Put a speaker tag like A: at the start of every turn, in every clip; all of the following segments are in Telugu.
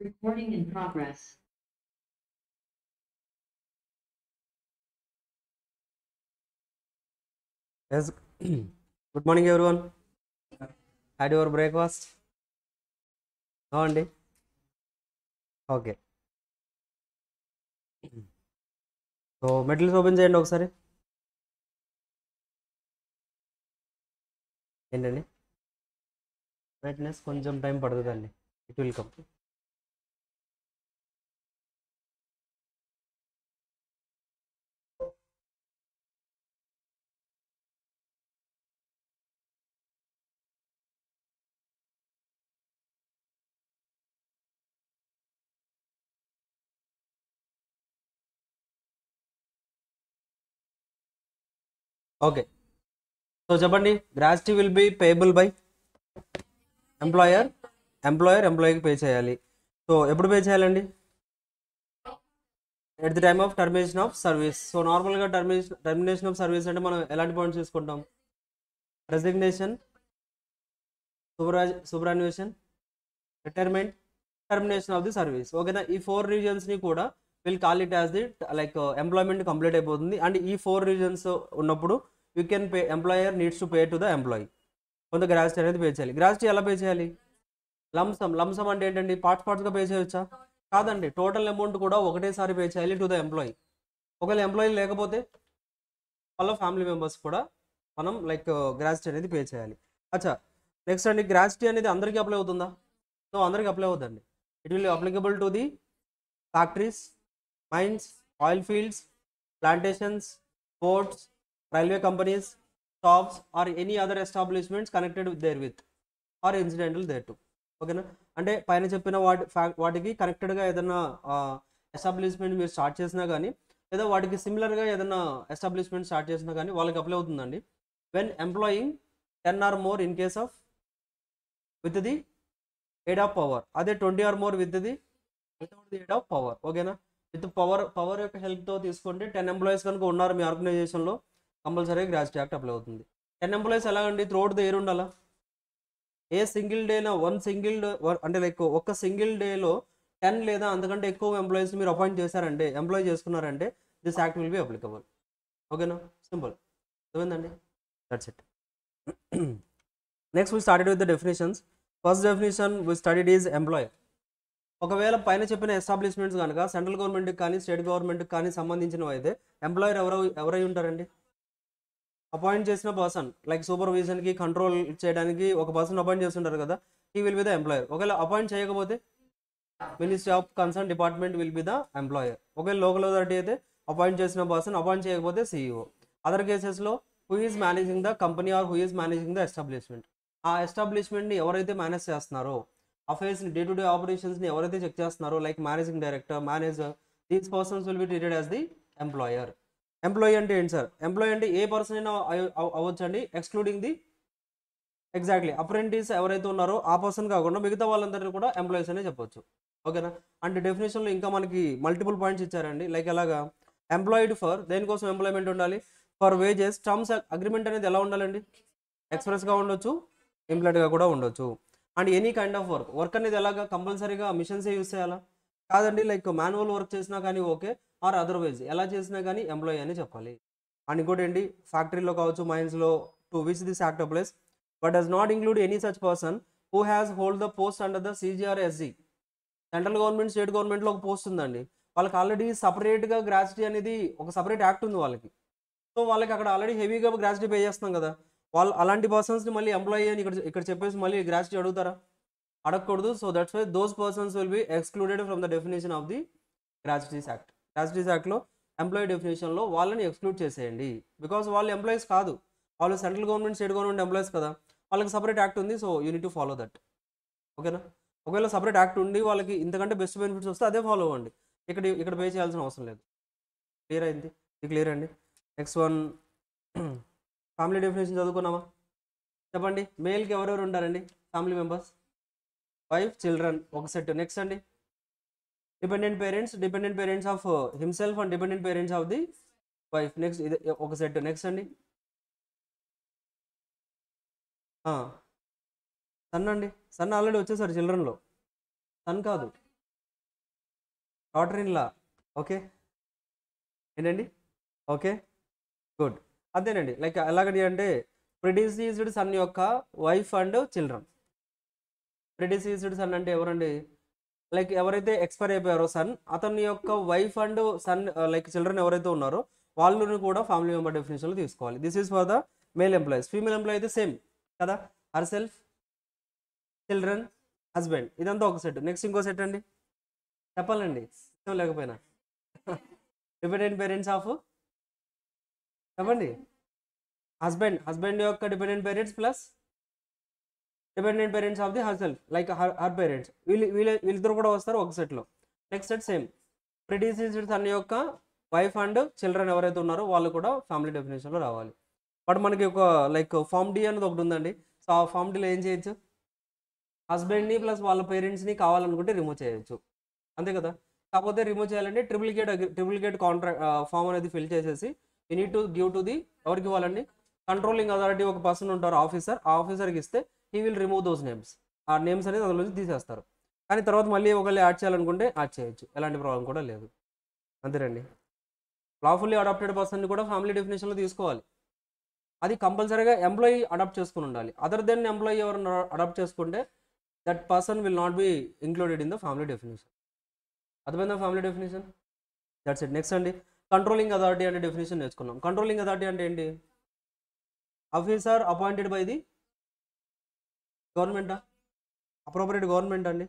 A: Recording in progress.
B: Yes. Good morning, everyone. Had your breakfast? No, అండి. ఓకే. సో మెటీరియల్స్ ఓపెన్ చేయండి ఒకసారి. ఏంటండి? బ్రైట్నెస్ కొంచెం టైం పడుతుందండి. It will come. Okay. So చెప్పండి, gratuity will be payable by employer. ఎంప్లాయీకి పే చేయాలి. సో ఎప్పుడు పే చేయాలండి? At the time of termination of service. So నార్మల్గా టర్మినేషన్ ఆఫ్ సర్వీస్ అంటే మనం ఎలాంటి పాయింట్స్ తీసుకుంటాం? Resignation, superannuation, retirement, termination of the service. ఓకేనా? ఈ 4 రీజన్స్ని కూడా will call it as the like employment complete అయిపోతుంది. అండ్ ఈ 4 రీజన్స్ ఉన్నప్పుడు you can pay, employer needs to pay to the employee. కొంత గ్రాట్యుటీ అనేది పే చేయాలి. గ్రాట్యుటీ ఎలా పే చేయాలి? లంసమ్ అంటే ఏంటండి? పార్ట్స్గా పే చేయొచ్చా? కాదండి, టోటల్ అమౌంట్ కూడా ఒకటేసారి పే చేయాలి టు ద ఎంప్లాయీ. ఒకవేళ ఎంప్లాయీ లేకపోతే వాళ్ళ ఫ్యామిలీ మెంబర్స్ కూడా మనం లైక్ గ్రాట్యుటీ అనేది పే చేయాలి. అచ్చా, నెక్స్ట్ అండి, గ్రాట్యుటీ అనేది అందరికీ అప్లై అవుతుందా? సో అందరికి అప్లై అవుతుందండి. It will applicable to the factories, mines, oil fields, plantations, ports, railway companies, shops or any other establishments connected therewith or incidental thereto. ఓకేనా? అంటే పైన చెప్పిన వాటికి కనెక్టెడ్గా ఏదైనా ఎస్టాబ్లిష్మెంట్ మీరు స్టార్ట్ చేసినా కానీ, లేదా వాటికి సిమిలర్గా ఏదైనా ఎస్టాబ్లిష్మెంట్ స్టార్ట్ చేసినా కానీ వాళ్ళకి అప్లై అవుతుందండి. When employing 10 or more in case of with the aid of power. అదే 20 or more with the without the aid of power. ఓకేనా? విత్ పవర్ యొక్క హెల్ప్తో తీసుకుంటే 10 ఎంప్లాయీస్ కనుక ఉన్నారు మీ ఆర్గనైజేషన్లో, కంపల్సరీగా గ్రాట్యుటీ యాక్ట్ అప్లై అవుతుంది. 10 ఎంప్లాయీస్ ఎలాగండి? త్రూఅవుట్ ద ఇయర్ ఉండాలా? ఏ సింగిల్ డేలో అంటే లైక్ ఒక సింగిల్ డేలో 10 లేదా అంతకంటే ఎక్కువ ఎంప్లాయీస్ మీరు అపాయింట్ చేశారంటే, ఎంప్లాయ్ చేసుకున్నారంటే this act will be applicable. ఓకేనా? సింపుల్. అర్థమైందండి? That's it. Next we started with the definitions. First definition we studied is employer. ఒకవేళ పైన చెప్పిన ఎస్టాబ్లిష్మెంట్స్ కనుక సెంట్రల్ గవర్నమెంట్కి కానీ స్టేట్ గవర్నమెంట్కి కానీ సంబంధించినవి అయితే ఎంప్లాయర్ ఎవరై ఉంటారండి? అపాయింట్ చేసిన పర్సన్, లైక్ సూపర్విజన్కి కంట్రోల్ చేయడానికి ఒక పర్సన్ అపాయింట్ చేస్తుంటారు కదా, ఈ విల్ బి ద ఎంప్లాయర్. ఒకవేళ అపాయింట్ చేయకపోతే ministry of concern department will be the employer. ఒకవేళ లోకల్ అథారిటీ అయితే అపాయింట్ చేసిన పర్సన్, అపాయింట్ చేయకపోతే సిఇఓ. అదర్ కేసెస్లో who is managing the company or who is managing the establishment. ఆ ఎస్టాబ్లిష్మెంట్ని ఎవరైతే మేనేజ్ చేస్తున్నారో, అఫైర్స్ని, డే టు డే ఆపరేషన్స్ని ఎవరైతే చెక్ చేస్తున్నారో, like managing director, manager, these persons will be treated as the employer. Employee అంటే ఏంటి సార్? ఎంప్లాయీ అంటే ఏ పర్సన్ అయినా అవ్వచ్చండి, ఎక్స్క్లూడింగ్ ది ఎగ్జాక్ట్లీ అప్రెంటిస్ ఎవరైతే ఉన్నారో ఆ పర్సన్ కాకుండా మిగతా వాళ్ళందరినీ కూడా ఎంప్లాయీస్ అనే చెప్పొచ్చు. ఓకేనా? అంటే డెఫినేషన్లో ఇంకా మనకి మల్టిపుల్ పాయింట్స్ ఇచ్చారండి. లైక్ ఎలాగా? ఎంప్లాయిడ్ ఫర్, దేనికోసం ఎంప్లాయ్మెంట్ ఉండాలి? For wages. టర్మ్స్ అగ్రిమెంట్ అనేది ఎలా ఉండాలండి? ఎక్స్ప్రెస్గా ఉండొచ్చు, ఇంప్లాయిడ్గా కూడా ఉండొచ్చు. And any kind of work అనేది ఎలాగా? కంపల్సరీగా మిషన్సే యూస్ చేయాలా? కాదండి, లైక్ మాన్యువల్ వర్క్ చేసినా కానీ ఓకే, ఆర్ అదర్వైజ్ ఎలా చేసినా కానీ ఎంప్లాయీ అని చెప్పాలి. అండ్ ఇంకోటి ఏంటి? ఫ్యాక్టరీలో కావచ్చు, మైన్స్లో, to which this act applies but does not include any such person who has hold the post under the CGRSG. Central government, state గవర్నమెంట్లో ఒక పోస్ట్ ఉందండి, వాళ్ళకి ఆల్రెడీ సపరేట్గా గ్రాట్యుటీ అనేది ఒక సపరేట్ యాక్ట్ ఉంది వాళ్ళకి. సో వాళ్ళకి అక్కడ ఆల్రెడీ హెవీగా గ్రాట్యుటీ పే చేస్తున్నాం కదా, వాళ్ళు అలాంటి పర్సన్స్ని మళ్ళీ ఎంప్లాయీ అని ఇక్కడ చెప్పేసి మళ్ళీ గ్రాట్యుటీ అడుగుతారా? అడగకూడదు. So that's why those persons will be excluded from the definition of the gratuities act. Gratuities యాక్ట్లో ఎంప్లాయీ డెఫినేషన్లో వాళ్ళని ఎక్స్క్లూడ్ చేసేయండి. బికాస్ వాళ్ళు ఎంప్లాయీస్ కాదు, వాళ్ళు central government, state government employees కదా, వాళ్ళకి సపరేట్ యాక్ట్ ఉంది. So you need to follow that. ఓకేనా? ఒకవేళ సపరేట్ యాక్ట్ ఉండి వాళ్ళకి ఇంతకంటే బెస్ట్ బెనిఫిట్స్ వస్తే అదే ఫాలో అవ్వండి. ఇక్కడ పే చేయాల్సిన అవసరం లేదు. క్లియర్ అయింది? ఇది క్లియర్ అండి. నెక్స్ట్ వన్, ఫ్యామిలీ డెఫినేషన్ చదువుకున్నామా? చెప్పండి, మేల్కి ఎవరెవరు ఉంటారండి ఫ్యామిలీ మెంబర్స్? వైఫ్, చిల్డ్రన్ ఒక సెట్. నెక్స్ట్ అండి, dependent parents of himself and dependent parents of the wife. Next ఇది ఒక సెట్. నెక్స్ట్ అండి, సన్ అండి. సన్ ఆల్రెడీ వచ్చేసారు చిల్డ్రన్లో. సన్ కాదు, డాటర్ ఇన్ లా. ఓకే, ఏంటండి? Okay, good. అదేనండి, లైక్ ఎలాగని అంటే ప్రిడిసీజ్డ్ సన్ యొక్క wife and children. Predeceased son అంటే ఎవరండి? లైక్ ఎవరైతే ఎక్స్పైర్ అయిపోయారో సన్, అతని యొక్క wife and son like children ఎవరైతే ఉన్నారో వాళ్ళని కూడా ఫ్యామిలీ మెంబర్ డెఫినేషన్లో తీసుకోవాలి. This is for the male employees. Female employee అయితే సేమ్ కదా, హర్ సెల్ఫ్, చిల్డ్రన్, హస్బెండ్, ఇదంతా ఒక సెట్. నెక్స్ట్ ఇంకో సెట్ అండి, చెప్పాలండి ఇష్టం లేకపోయినా. డిపెండెంట్ పేరెంట్స్ ఆఫ్, చెప్పండి. హస్బెండ్ యొక్క dependent parents plus dependent parents of the her self, like her parents, వీళ్ళిద్దరు కూడా వస్తారు ఒక సెట్లో. నెక్స్ట్ సెట్ సేమ్, ప్రిడిసీజ్డ్ సన్ యొక్క వైఫ్ అండ్ చిల్డ్రన్ ఎవరైతే ఉన్నారో వాళ్ళు కూడా ఫ్యామిలీ డెఫినేషన్లో రావాలి. బట్ మనకి ఒక లైక్ ఫామ్ డి అనేది ఒకటి ఉందండి. సో ఆ ఫామ్ డిలో ఏం చేయొచ్చు? హస్బెండ్ని ప్లస్ వాళ్ళ పేరెంట్స్ని కావాలనుకుంటే రిమూవ్ చేయొచ్చు, అంతే కదా. కాకపోతే రిమూవ్ చేయాలంటే ట్రిప్లికేట్ కాంట్రాక్ట్ ఫామ్ అనేది ఫిల్ చేసేసి you need to give to the, ఎవరికి ఇవ్వాలండి? కంట్రోలింగ్ అథారిటీ ఒక పర్సన్ ఉంటారు, ఆఫీసర్. ఆ ఆఫీసర్కి ఇస్తే he will remove those names. ఆ నేమ్స్ అనేది అందులో నుంచి తీసేస్తారు. కానీ తర్వాత మళ్ళీ ఒకళ్ళు యాడ్ చేయాలనుకుంటే యాడ్ చేయొచ్చు, ఎలాంటి ప్రాబ్లం కూడా లేదు. అంతేనండి. లాఫుల్లీ అడాప్టెడ్ పర్సన్ని కూడా ఫ్యామిలీ డెఫినేషన్లో తీసుకోవాలి. అది కంపల్సరీగా ఎంప్లాయీ అడాప్ట్ చేసుకుని ఉండాలి. అదర్ దెన్ ఎంప్లాయీ ఎవరైనా అడాప్ట్ చేసుకుంటే that person will not be included in the family definition. అర్థమైందా family definition? That's it. Next అండి, కంట్రోలింగ్ అథారిటీ అంటే డెఫినేషన్ నేర్చుకున్నాం. కంట్రోలింగ్ అథారిటీ అంటే ఏంటి? ఆఫీసర్ అపాయింటెడ్ బై ది గవర్నమెంటా? అప్రోప్రియేట్ గవర్నమెంట్ అండి.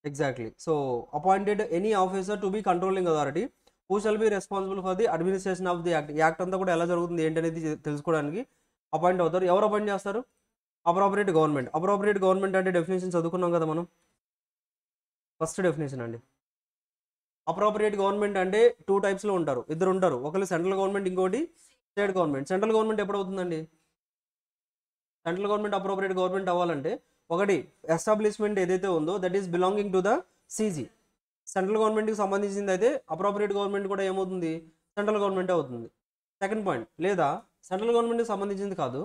B: Exactly. So appointed any officer to be controlling authority who shall be responsible for the administration of the act. Act అంతా కూడా ఎలా జరుగుతుంది ఏంటి అనేది తెలుసుకోవడానికి అపాయింట్ అవుతారు. ఎవరు అపాయింట్ చేస్తారు? Appropriate government. అప్రోప్రియేట్ గవర్నమెంట్ అంటే డెఫినేషన్ చదువుకున్నాం కదా మనం. ఫస్ట్ డెఫినేషన్ అండి, అప్రోప్రియేట్ గవర్నమెంట్ అంటే టూ టైప్స్లో ఉంటారు, ఇద్దరు ఉంటారు. ఒకరు సెంట్రల్ గవర్నమెంట్, ఇంకోటి స్టేట్ గవర్నమెంట్. సెంట్రల్ గవర్నమెంట్ ఎప్పుడు అవుతుందండి? సెంట్రల్ గవర్నమెంట్ అప్రోప్రియేట్ గవర్నమెంట్ అవ్వాలంటే ఒకటి ఎస్టాబ్లిష్మెంట్ ఏదైతే ఉందో that is belonging to the CG. Central గవర్నమెంట్కి సంబంధించింది అయితే అప్రోప్రియేట్ గవర్నమెంట్ కూడా ఏమవుతుంది? సెంట్రల్ గవర్నమెంట్ అవుతుంది. సెకండ్ పాయింట్, లేదా సెంట్రల్ గవర్నమెంట్కి సంబంధించింది కాదు,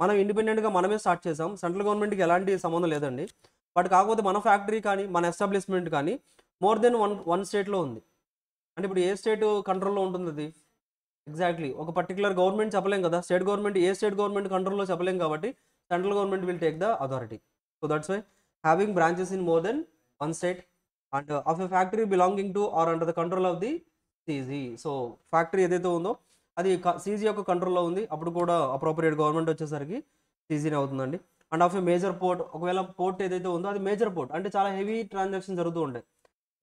B: మనం ఇండిపెండెంట్గా మనమే స్టార్ట్ చేసాం, సెంట్రల్ గవర్నమెంట్కి ఎలాంటి సంబంధం లేదండి. బట్ కాకపోతే మన ఫ్యాక్టరీ కానీ మన ఎస్టాబ్లిష్మెంట్ కానీ మోర్ దెన్ వన్ స్టేట్లో ఉంది. అంటే ఇప్పుడు ఏ స్టేట్ కంట్రోల్లో ఉంటుంది అది? ఎగ్జాక్ట్లీ, ఒక పర్టికులర్ గవర్నమెంట్ చెప్పలేం కదా. స్టేట్ గవర్నమెంట్ ఏ స్టేట్ గవర్నమెంట్ కంట్రోల్లో చెప్పలేం కాబట్టి central government will take the authority. So that's why having branches in more than one state and of a factory belonging to or under the control of the CG. So factory ఏదైతే ఉందో అది సీజీ యొక్క కంట్రోల్లో ఉంది, అప్పుడు కూడా అప్రోప్రియేట్ గవర్నమెంట్ వచ్చేసరికి సీజీనే అవుతుందండి. And of a major port, ఒకవేళ పోర్ట్ ఏదైతే ఉందో అది మేజర్ పోర్ట్ అంటే చాలా హెవీ ట్రాన్సాక్షన్ జరుగుతూ ఉంటాయి.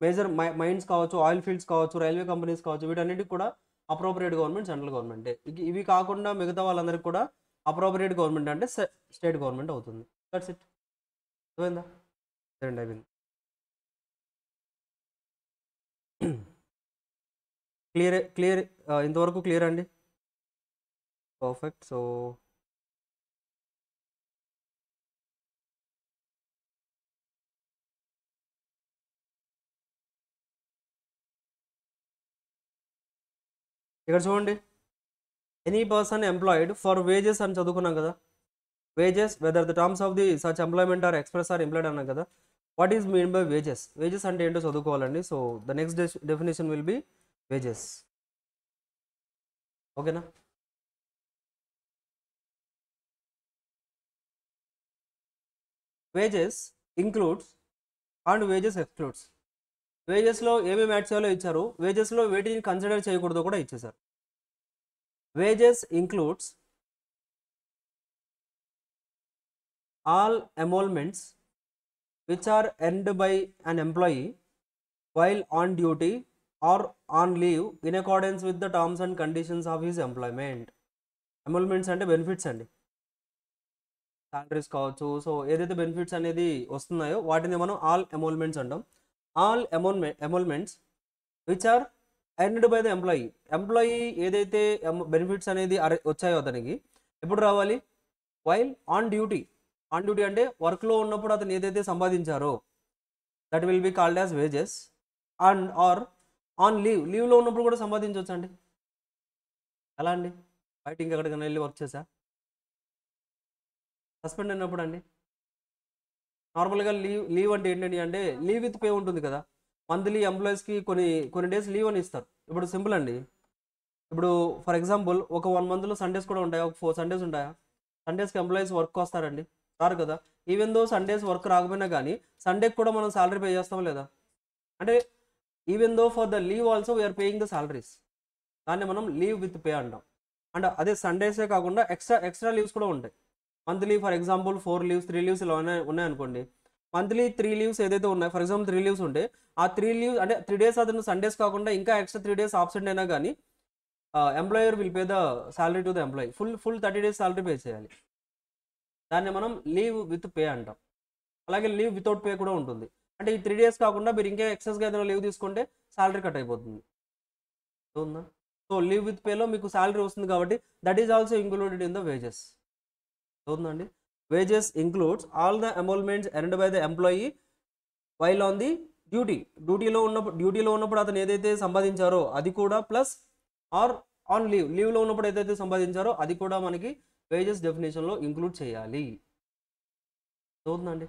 B: మేజర్ మైన్స్ కావచ్చు, ఆయిల్ ఫీల్డ్స్ కావచ్చు, రైల్వే కంపెనీస్ కావచ్చు, వీటన్నిటికి కూడా అప్రోప్రియేట్ గవర్నమెంట్ సెంట్రల్ గవర్నమెంటే. ఇవి కాకుండా మిగతా వాళ్ళందరికీ కూడా అప్రోప్రియేట్ గవర్నమెంట్ అంటే స్టేట్ గవర్నమెంట్ అవుతుంది. That's it. అర్థమైందా? సరే అయిపోయింది. క్లియర్ ఇంతవరకు క్లియర్ అండి? పర్ఫెక్ట్. సో ఇక్కడ చూడండి, any person employed for wages అని చదువుకున్నాం కదా. Wages whether the terms of the such employment are express or employed అన్నాం కదా. What is mean by wages? Wages అంటే ఏంటో చదువుకోవాలండి. So the next definition will be wages. ఓకేనా? Wages includes and wages excludes. వేజెస్లో ఏమేమి యాడ్ చేయాలో ఇచ్చారు, వేజెస్లో వేటిని కన్సిడర్ చేయకూడదో కూడా ఇచ్చేసారు. Wages includes all emoluments which are earned by an employee while on duty or on leave in accordance with the terms and conditions of his employment. Emoluments అంటే బెనిఫిట్స్ అండి, సాలరీస్ కావచ్చు. సో ఏదైతే బెనిఫిట్స్ అనేది వస్తున్నాయో వాటిని మనం ఆల్ ఎమోల్మెంట్స్ అంటాం. All emoluments which are earned by the employee. Employee ఏదైతే బెనిఫిట్స్ అనేది వచ్చాయో అతనికి ఎప్పుడు రావాలి? While on duty. On duty అంటే వర్క్లో ఉన్నప్పుడు అతను ఏదైతే సంపాదించారో that will be called as wages. And or on లీవ్లో ఉన్నప్పుడు కూడా సంపాదించవచ్చు అండి. ఎలా అండి? బయట ఇంకెక్కడికైనా వెళ్ళి వర్క్ చేసా, సస్పెండ్ అయినప్పుడు అండి. నార్మల్గా లీవ్ అంటే ఏంటండి అంటే లీవ్ విత్ పే ఉంటుంది కదా. మంత్లీ ఎంప్లాయీస్కి కొన్ని కొన్ని డేస్ లీవ్ అని ఇస్తారు. ఇప్పుడు సింపుల్ అండి. ఇప్పుడు ఫర్ ఎగ్జాంపుల్ ఒక 1 మంత్లో సండేస్ కూడా ఉంటాయా? ఒక 4 సండేస్ ఉంటాయా? సండేస్కి ఎంప్లాయీస్ వర్క్ వస్తారండి? రారు కదా. ఈవెన్ దో సండేస్ వర్క్ రాకపోయినా కానీ సండేకి కూడా మనం సాలరీ పే చేస్తాం లేదా? అంటే even though for the leave also we are paying the salaries. దాన్ని మనం లీవ్ విత్ పే అంటాం. అండ్ అదే సండేసే కాకుండా ఎక్స్ట్రా లీవ్స్ కూడా ఉంటాయి. Monthly for example 4 leaves 3 leaves ఇలా ఉన్నాయనుకోండి. మంత్లీ 3 లీవ్స్ ఏదైతే ఉన్నాయి, ఫర్ ఎగ్జాంపుల్ 3 లీవ్స్ ఉంటే ఆ 3 లీవ్స్ అంటే 3 డేస్ అతను సండేస్ కాకుండా ఇంకా ఎక్స్ట్రా 3 డేస్ ఆబ్సెంట్ అయినా కానీ employer will pay the salary to the employee. Full 30 days salary pay చేయాలి. దాన్ని మనం లీవ్ విత్ పే అంటాం. అలాగే లీవ్ వితౌట్ పే కూడా ఉంటుంది. అంటే ఈ 3 డేస్ కాకుండా మీరు ఇంకా ఎక్సెస్గా ఏదైనా లీవ్ తీసుకుంటే సాలరీ కట్ అయిపోతుంది. అవునా? సో లీవ్ విత్ పేలో మీకు సాలరీ వస్తుంది కాబట్టి that is also included in the wages. అవుతుందండి. Wages includes all the emoluments earned by the employee while on the duty. డ్యూటీలో ఉన్నప్పుడు అతను ఏదైతే సంపాదించారో అది కూడా ప్లస్ ఆర్ ఆన్ లీవ్లో ఉన్నప్పుడు ఏదైతే సంపాదించారో అది కూడా మనకి వేజెస్ డెఫినేషన్లో ఇంక్లూడ్ చేయాలి. అవుతుందండి.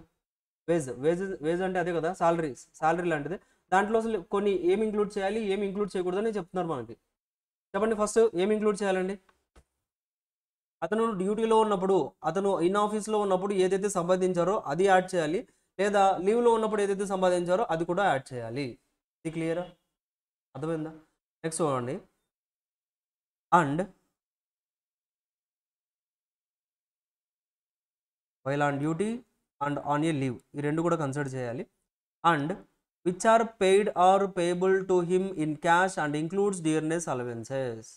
B: వేజ్ అంటే అదే కదా, సాలరీ లాంటిది. దాంట్లో అసలు కొన్ని ఏమి ఇంక్లూడ్ చేయాలి, ఏమి ఇంక్లూడ్ చేయకూడదని చెప్తున్నారు మనకి. చెప్పండి ఫస్ట్ ఏమి ఇంక్లూడ్ చేయాలండి? అతను డ్యూటీలో ఉన్నప్పుడు, అతను ఇన్ ఆఫీస్లో ఉన్నప్పుడు ఏదైతే సంపాదించారో అది యాడ్ చేయాలి, లేదా లీవ్లో ఉన్నప్పుడు ఏదైతే సంపాదించారో అది కూడా యాడ్ చేయాలి. ఇది క్లియరా? అర్థమైందా? నెక్స్ట్ చూడండి. And while on duty and on a leave, ఈ రెండు కూడా కన్సిడర్ చేయాలి. And which are paid or payable to him in cash and includes dearness allowances.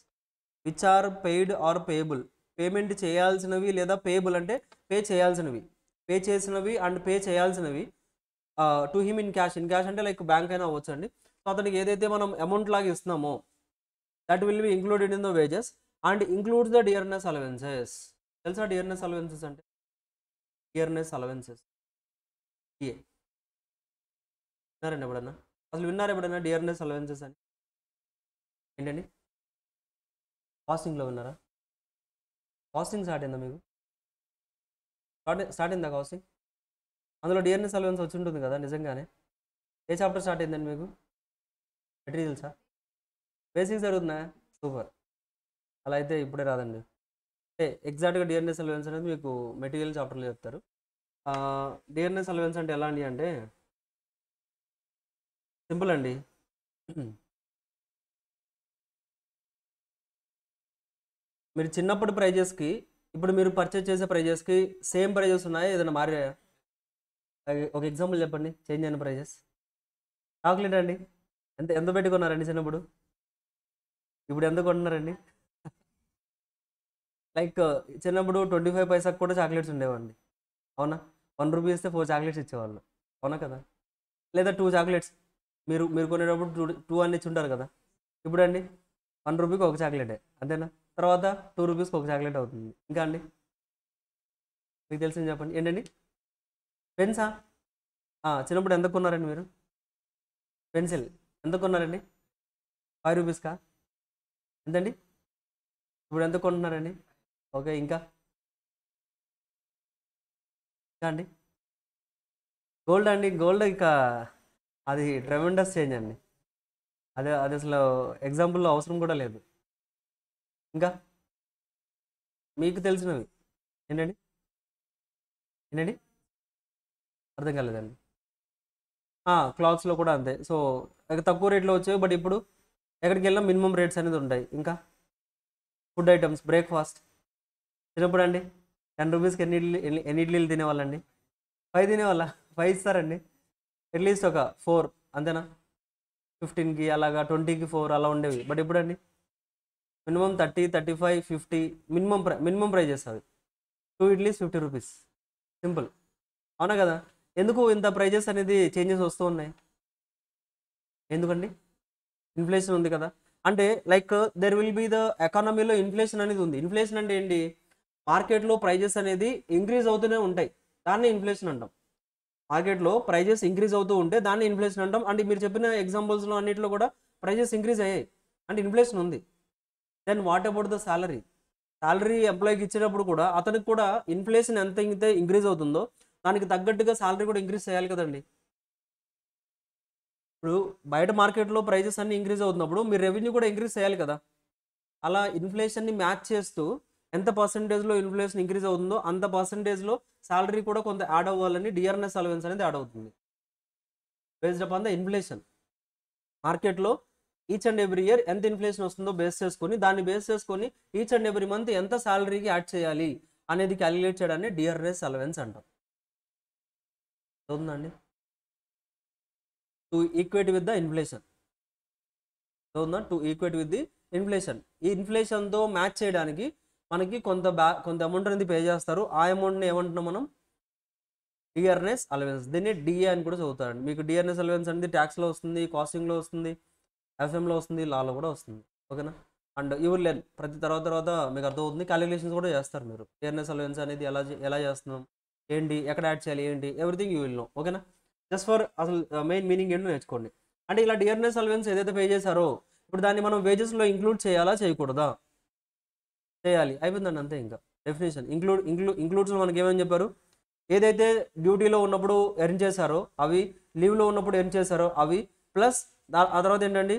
B: Which are paid or payable, payment చేయాల్సినవి లేదా పేయబుల్ అంటే పే చేయాల్సినవి, పే చేసినవి అండ్ పే చేయాల్సినవి టు హిమ్ ఇన్ క్యాష్ అంటే లైక్ బ్యాంక్ అయినా అవ్వచ్చు అండి. సో అతనికి ఏదైతే మనం అమౌంట్ లాగా ఇస్తున్నామో that will be included in the wages and includes the dearness allowances. తెలుసా డియర్నెస్ అలవెన్సెస్ అంటే? డియర్నెస్ అలవెన్సెస్ విన్నారండి ఎప్పుడన్నా? అసలు విన్నారు ఎప్పుడన్నా డియర్నెస్ అలవెన్సెస్ అని? ఏంటండి? కాస్టింగ్లో విన్నారా? కాస్టింగ్ స్టార్ట్ అయిందా మీకు? స్టార్ట్ అయిందా కాస్టింగ్? అందులో డియర్నెస్ అలవెన్స్ వచ్చి ఉంటుంది కదా నిజంగానే. ఏ చాప్టర్ స్టార్ట్ అయిందండి మీకు? మెటీరియల్సా? బేసిక్స్ జరుగుతుందా? సూపర్. అలా అయితే ఇప్పుడే రాదండి. అంటే ఎగ్జాక్ట్గా డియర్నెస్ అలవెన్స్ అనేది మీకు మెటీరియల్ చాప్టర్లో చెప్తారు. డియర్నెస్ అలవెన్స్ అంటే ఎలా అండి అంటే సింపుల్ అండి. మీరు చిన్నప్పుడు ప్రైజెస్కి ఇప్పుడు మీరు పర్చేజ్ చేసే ప్రైజెస్కి సేమ్ ప్రైజెస్ ఉన్నాయా, ఏదైనా మారాయా? ఒక ఎగ్జాంపుల్ చెప్పండి చేంజ్ అయిన ప్రైజెస్. చాక్లెట్ అండి, ఎంత పెట్టుకున్నారండి చిన్నప్పుడు? ఇప్పుడు ఎంత కొంటున్నారండి? లైక్ చిన్నప్పుడు 25 పైసాకి కూడా చాక్లెట్స్ ఉండేవండి. అవునా? 1 రూపీ ఇస్తే 4 చాక్లెట్స్ ఇచ్చేవాళ్ళు. అవునా కదా? లేదా 2 చాక్లెట్స్ మీరు మీరు కొనేటప్పుడు 2 అని ఇచ్చి ఉంటారు కదా. ఇప్పుడు అండి 1 రూపీకి ఒక చాక్లెటే, అంతేనా? తర్వాత 2 రూపీస్కి ఒక చాక్లెట్ అవుతుంది. ఇంకా అండి మీకు తెలిసింది చెప్పండి. ఏంటండి? పెన్సా? చిన్నప్పుడు ఎంత కొన్నారండి మీరు? పెన్సిల్ ఎంత కొన్నారండి? 5 రూపీస్కా? ఎంతండి? ఇప్పుడు ఎంత కొంటున్నారండి? ఓకే, ఇంకా ఇంకా అండి? గోల్డ్ అండి, గోల్డ్ ఇక అది ట్రెమెండస్ చేంజ్ అండి. అది అసలు ఎగ్జాంపుల్లో అవసరం కూడా లేదు. ఇంకా మీకు తెలిసినవి ఏంటండి? ఏంటండి? అర్థం కాలేదండి. క్లాత్స్లో కూడా అంతే. సో తక్కువ రేట్లో వచ్చాయి, బట్ ఇప్పుడు ఎక్కడికి వెళ్ళినా మినిమం రేట్స్ అనేది ఉంటాయి. ఇంకా ఫుడ్ ఐటమ్స్, బ్రేక్ఫాస్ట్ చిన్నప్పుడు అండి 10 రూపీస్కి ఎన్ని ఇడ్లీలు తినేవాళ్ళండి? 5 తినేవాళ్ళ? 5 ఇస్తారండి. అట్లీస్ట్ ఒక 4 అంతేనా? 15కి అలాగా 20కి 4 అలా ఉండేవి. బట్ ఇప్పుడు అండి మినిమం 30, 35, 50 మినిమం ప్రైజెస్ అవి. 2 ఇడ్లీస్ 50 రూపీస్. సింపుల్. అవునా కదా? ఎందుకు ఇంత ప్రైజెస్ అనేది చేంజెస్ వస్తూ ఉన్నాయి? ఎందుకండి? ఇన్ఫ్లేషన్ ఉంది కదా. అంటే like there will be the ఎకానమీలో ఇన్ఫ్లేషన్ అనేది ఉంది. ఇన్ఫ్లేషన్ అంటే ఏంటి? మార్కెట్లో ప్రైజెస్ అనేది ఇంక్రీజ్ అవుతూనే ఉంటాయి, దాన్ని ఇన్ఫ్లేషన్ అంటాం. మార్కెట్లో ప్రైజెస్ ఇంక్రీజ్ అవుతూ ఉంటే దాన్ని ఇన్ఫ్లేషన్ అంటాం. అంటే మీరు చెప్పిన ఎగ్జాంపుల్స్లో అన్నింటిలో కూడా ప్రైజెస్ ఇంక్రీజ్ అయ్యాయి అంటే ఇన్ఫ్లేషన్ ఉంది. Then what about the salary ఎంప్లాయీకి ఇచ్చేటప్పుడు కూడా అతనికి కూడా ఇన్ఫ్లేషన్ ఎంత అయితే ఇంక్రీజ్ అవుతుందో దానికి తగ్గట్టుగా సాలరీ కూడా ఇంక్రీజ్ చేయాలి కదండి. ఇప్పుడు బయట మార్కెట్లో ప్రైజెస్ అన్ని ఇంక్రీజ్ అవుతున్నప్పుడు మీరు రెవెన్యూ కూడా ఇంక్రీజ్ చేయాలి కదా. అలా ఇన్ఫ్లేషన్ని మ్యాచ్ చేస్తూ ఎంత పర్సెంటేజ్లో ఇన్ఫ్లేషన్ ఇంక్రీజ్ అవుతుందో అంత పర్సెంటేజ్లో శాలరీ కూడా కొంత యాడ్ అవ్వాలని డిఆర్ఎస్ అలవెన్స్ అనేది యాడ్ అవుతుంది బేస్డ్ అపాన్ ద ఇన్ఫ్లేషన్. మార్కెట్లో ఈచ్ అండ్ ఎవ్రీ ఇయర్ ఎంత ఇన్ఫ్లేషన్ వస్తుందో బేస్ చేసుకొని దాన్ని బేస్ చేసుకొని ఈచ్ అండ్ ఎవ్రీ మంత్ ఎంత శాలరీకి యాడ్ చేయాలి అనేది క్యాలిక్యులేట్ చేయడాన్ని డిఆర్ఎస్ అలవెన్స్ అంటాం. అవుతుందండి. To equate with the inflation. అవుతుందా? To equate with the inflation. ఈ ఇన్ఫ్లేషన్తో మ్యాచ్ చేయడానికి మనకి కొంత అమౌంట్ అనేది పే చేస్తారు. ఆ అమౌంట్ని ఏమంటున్నాం మనం? DRS allowance. దీన్ని డిఏ అని కూడా చదువుతారండి. మీకు డిఆర్ఎస్ అలవెన్స్ అనేది ట్యాక్స్లో వస్తుంది, కాస్టింగ్లో వస్తుంది, ఎఫ్ఎంలో వస్తుంది, లాలో కూడా వస్తుంది. ఓకేనా? అండ్ యూ విల్ లెర్న్ ప్రతి తర్వాత మీకు అర్థమవుతుంది. క్యాలిక్యులేషన్స్ కూడా చేస్తారు మీరు. డిఆర్ఎస్ అలవెన్స్ అనేది ఎలా చేస్తున్నాం, ఏంటి, ఎక్కడ యాడ్ చేయాలి, ఏంటి, ఎవ్రీథింగ్ యూ విల్ నో. ఓకేనా? జస్ట్ ఫర్ అసలు మెయిన్ మీనింగ్ ఏంటో నేర్చుకోండి. అంటే ఇలా డిఆర్ఎస్ అలవెన్స్ ఏదైతే పే చేశారో ఇప్పుడు దాన్ని మనం వేజెస్లో ఇంక్లూడ్ చేయాలా చేయకూడదా? చేయాలి. అయిపోయిందండి, అంతే. ఇంకా డెఫినేషన్ ఇంక్లూడ్స్ మనకి ఏమని చెప్పారు? ఏదైతే డ్యూటీలో ఉన్నప్పుడు ఎర్న్ చేశారో అవి, లీవ్లో ఉన్నప్పుడు ఎర్న్ చేశారో అవి, ప్లస్ ఆ తర్వాత ఏంటండి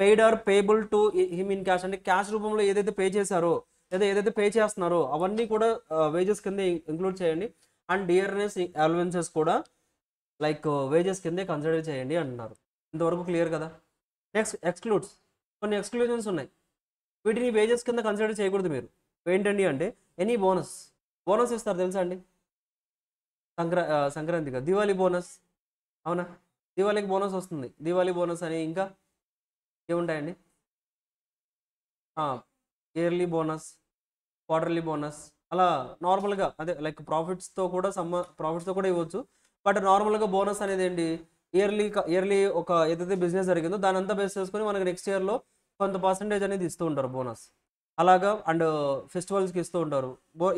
B: paid or payable to him in cash, అంటే క్యాష్ రూపంలో ఏదైతే పే చేశారో లేదా ఏదైతే పే చేస్తున్నారో అవన్నీ కూడా వేజెస్ కింద ఇంక్లూడ్ చేయండి. అండ్ డిఆర్ఎస్ అలవెన్సెస్ కూడా లైక్ వేజెస్ కిందే కన్సిడర్ చేయండి అంటున్నారు. ఇంతవరకు క్లియర్ కదా? Next excludes. కొన్ని ఎక్స్క్లూజన్స్ ఉన్నాయి. వీటిని వేజెస్ కింద కన్సిడర్ చేయకూడదు మీరు. ఏంటండి అంటే ఎనీ బోనస్ ఇస్తారు తెలుసా అండి? సంక్రాంతిగా దివాళీ బోనస్. అవునా? దివాళీకి బోనస్ వస్తుంది. దివాళీ బోనస్ అని ఇంకా ఏముంటాయండి? ఇయర్లీ బోనస్, క్వార్టర్లీ బోనస్, అలా నార్మల్గా అదే లైక్ ప్రాఫిట్స్తో కూడా ఇవ్వచ్చు. బట్ నార్మల్గా బోనస్ అనేది ఏంటి? ఇయర్లీ ఒక ఏదైతే బిజినెస్ జరిగిందో దాని అంతా బేస్ చేసుకొని మనకి నెక్స్ట్ ఇయర్లో కొంత పర్సంటేజ్ అనేది ఇస్తూ ఉంటారు బోనస్. అలాగా అండ్ ఫెస్టివల్స్కి ఇస్తూ ఉంటారు.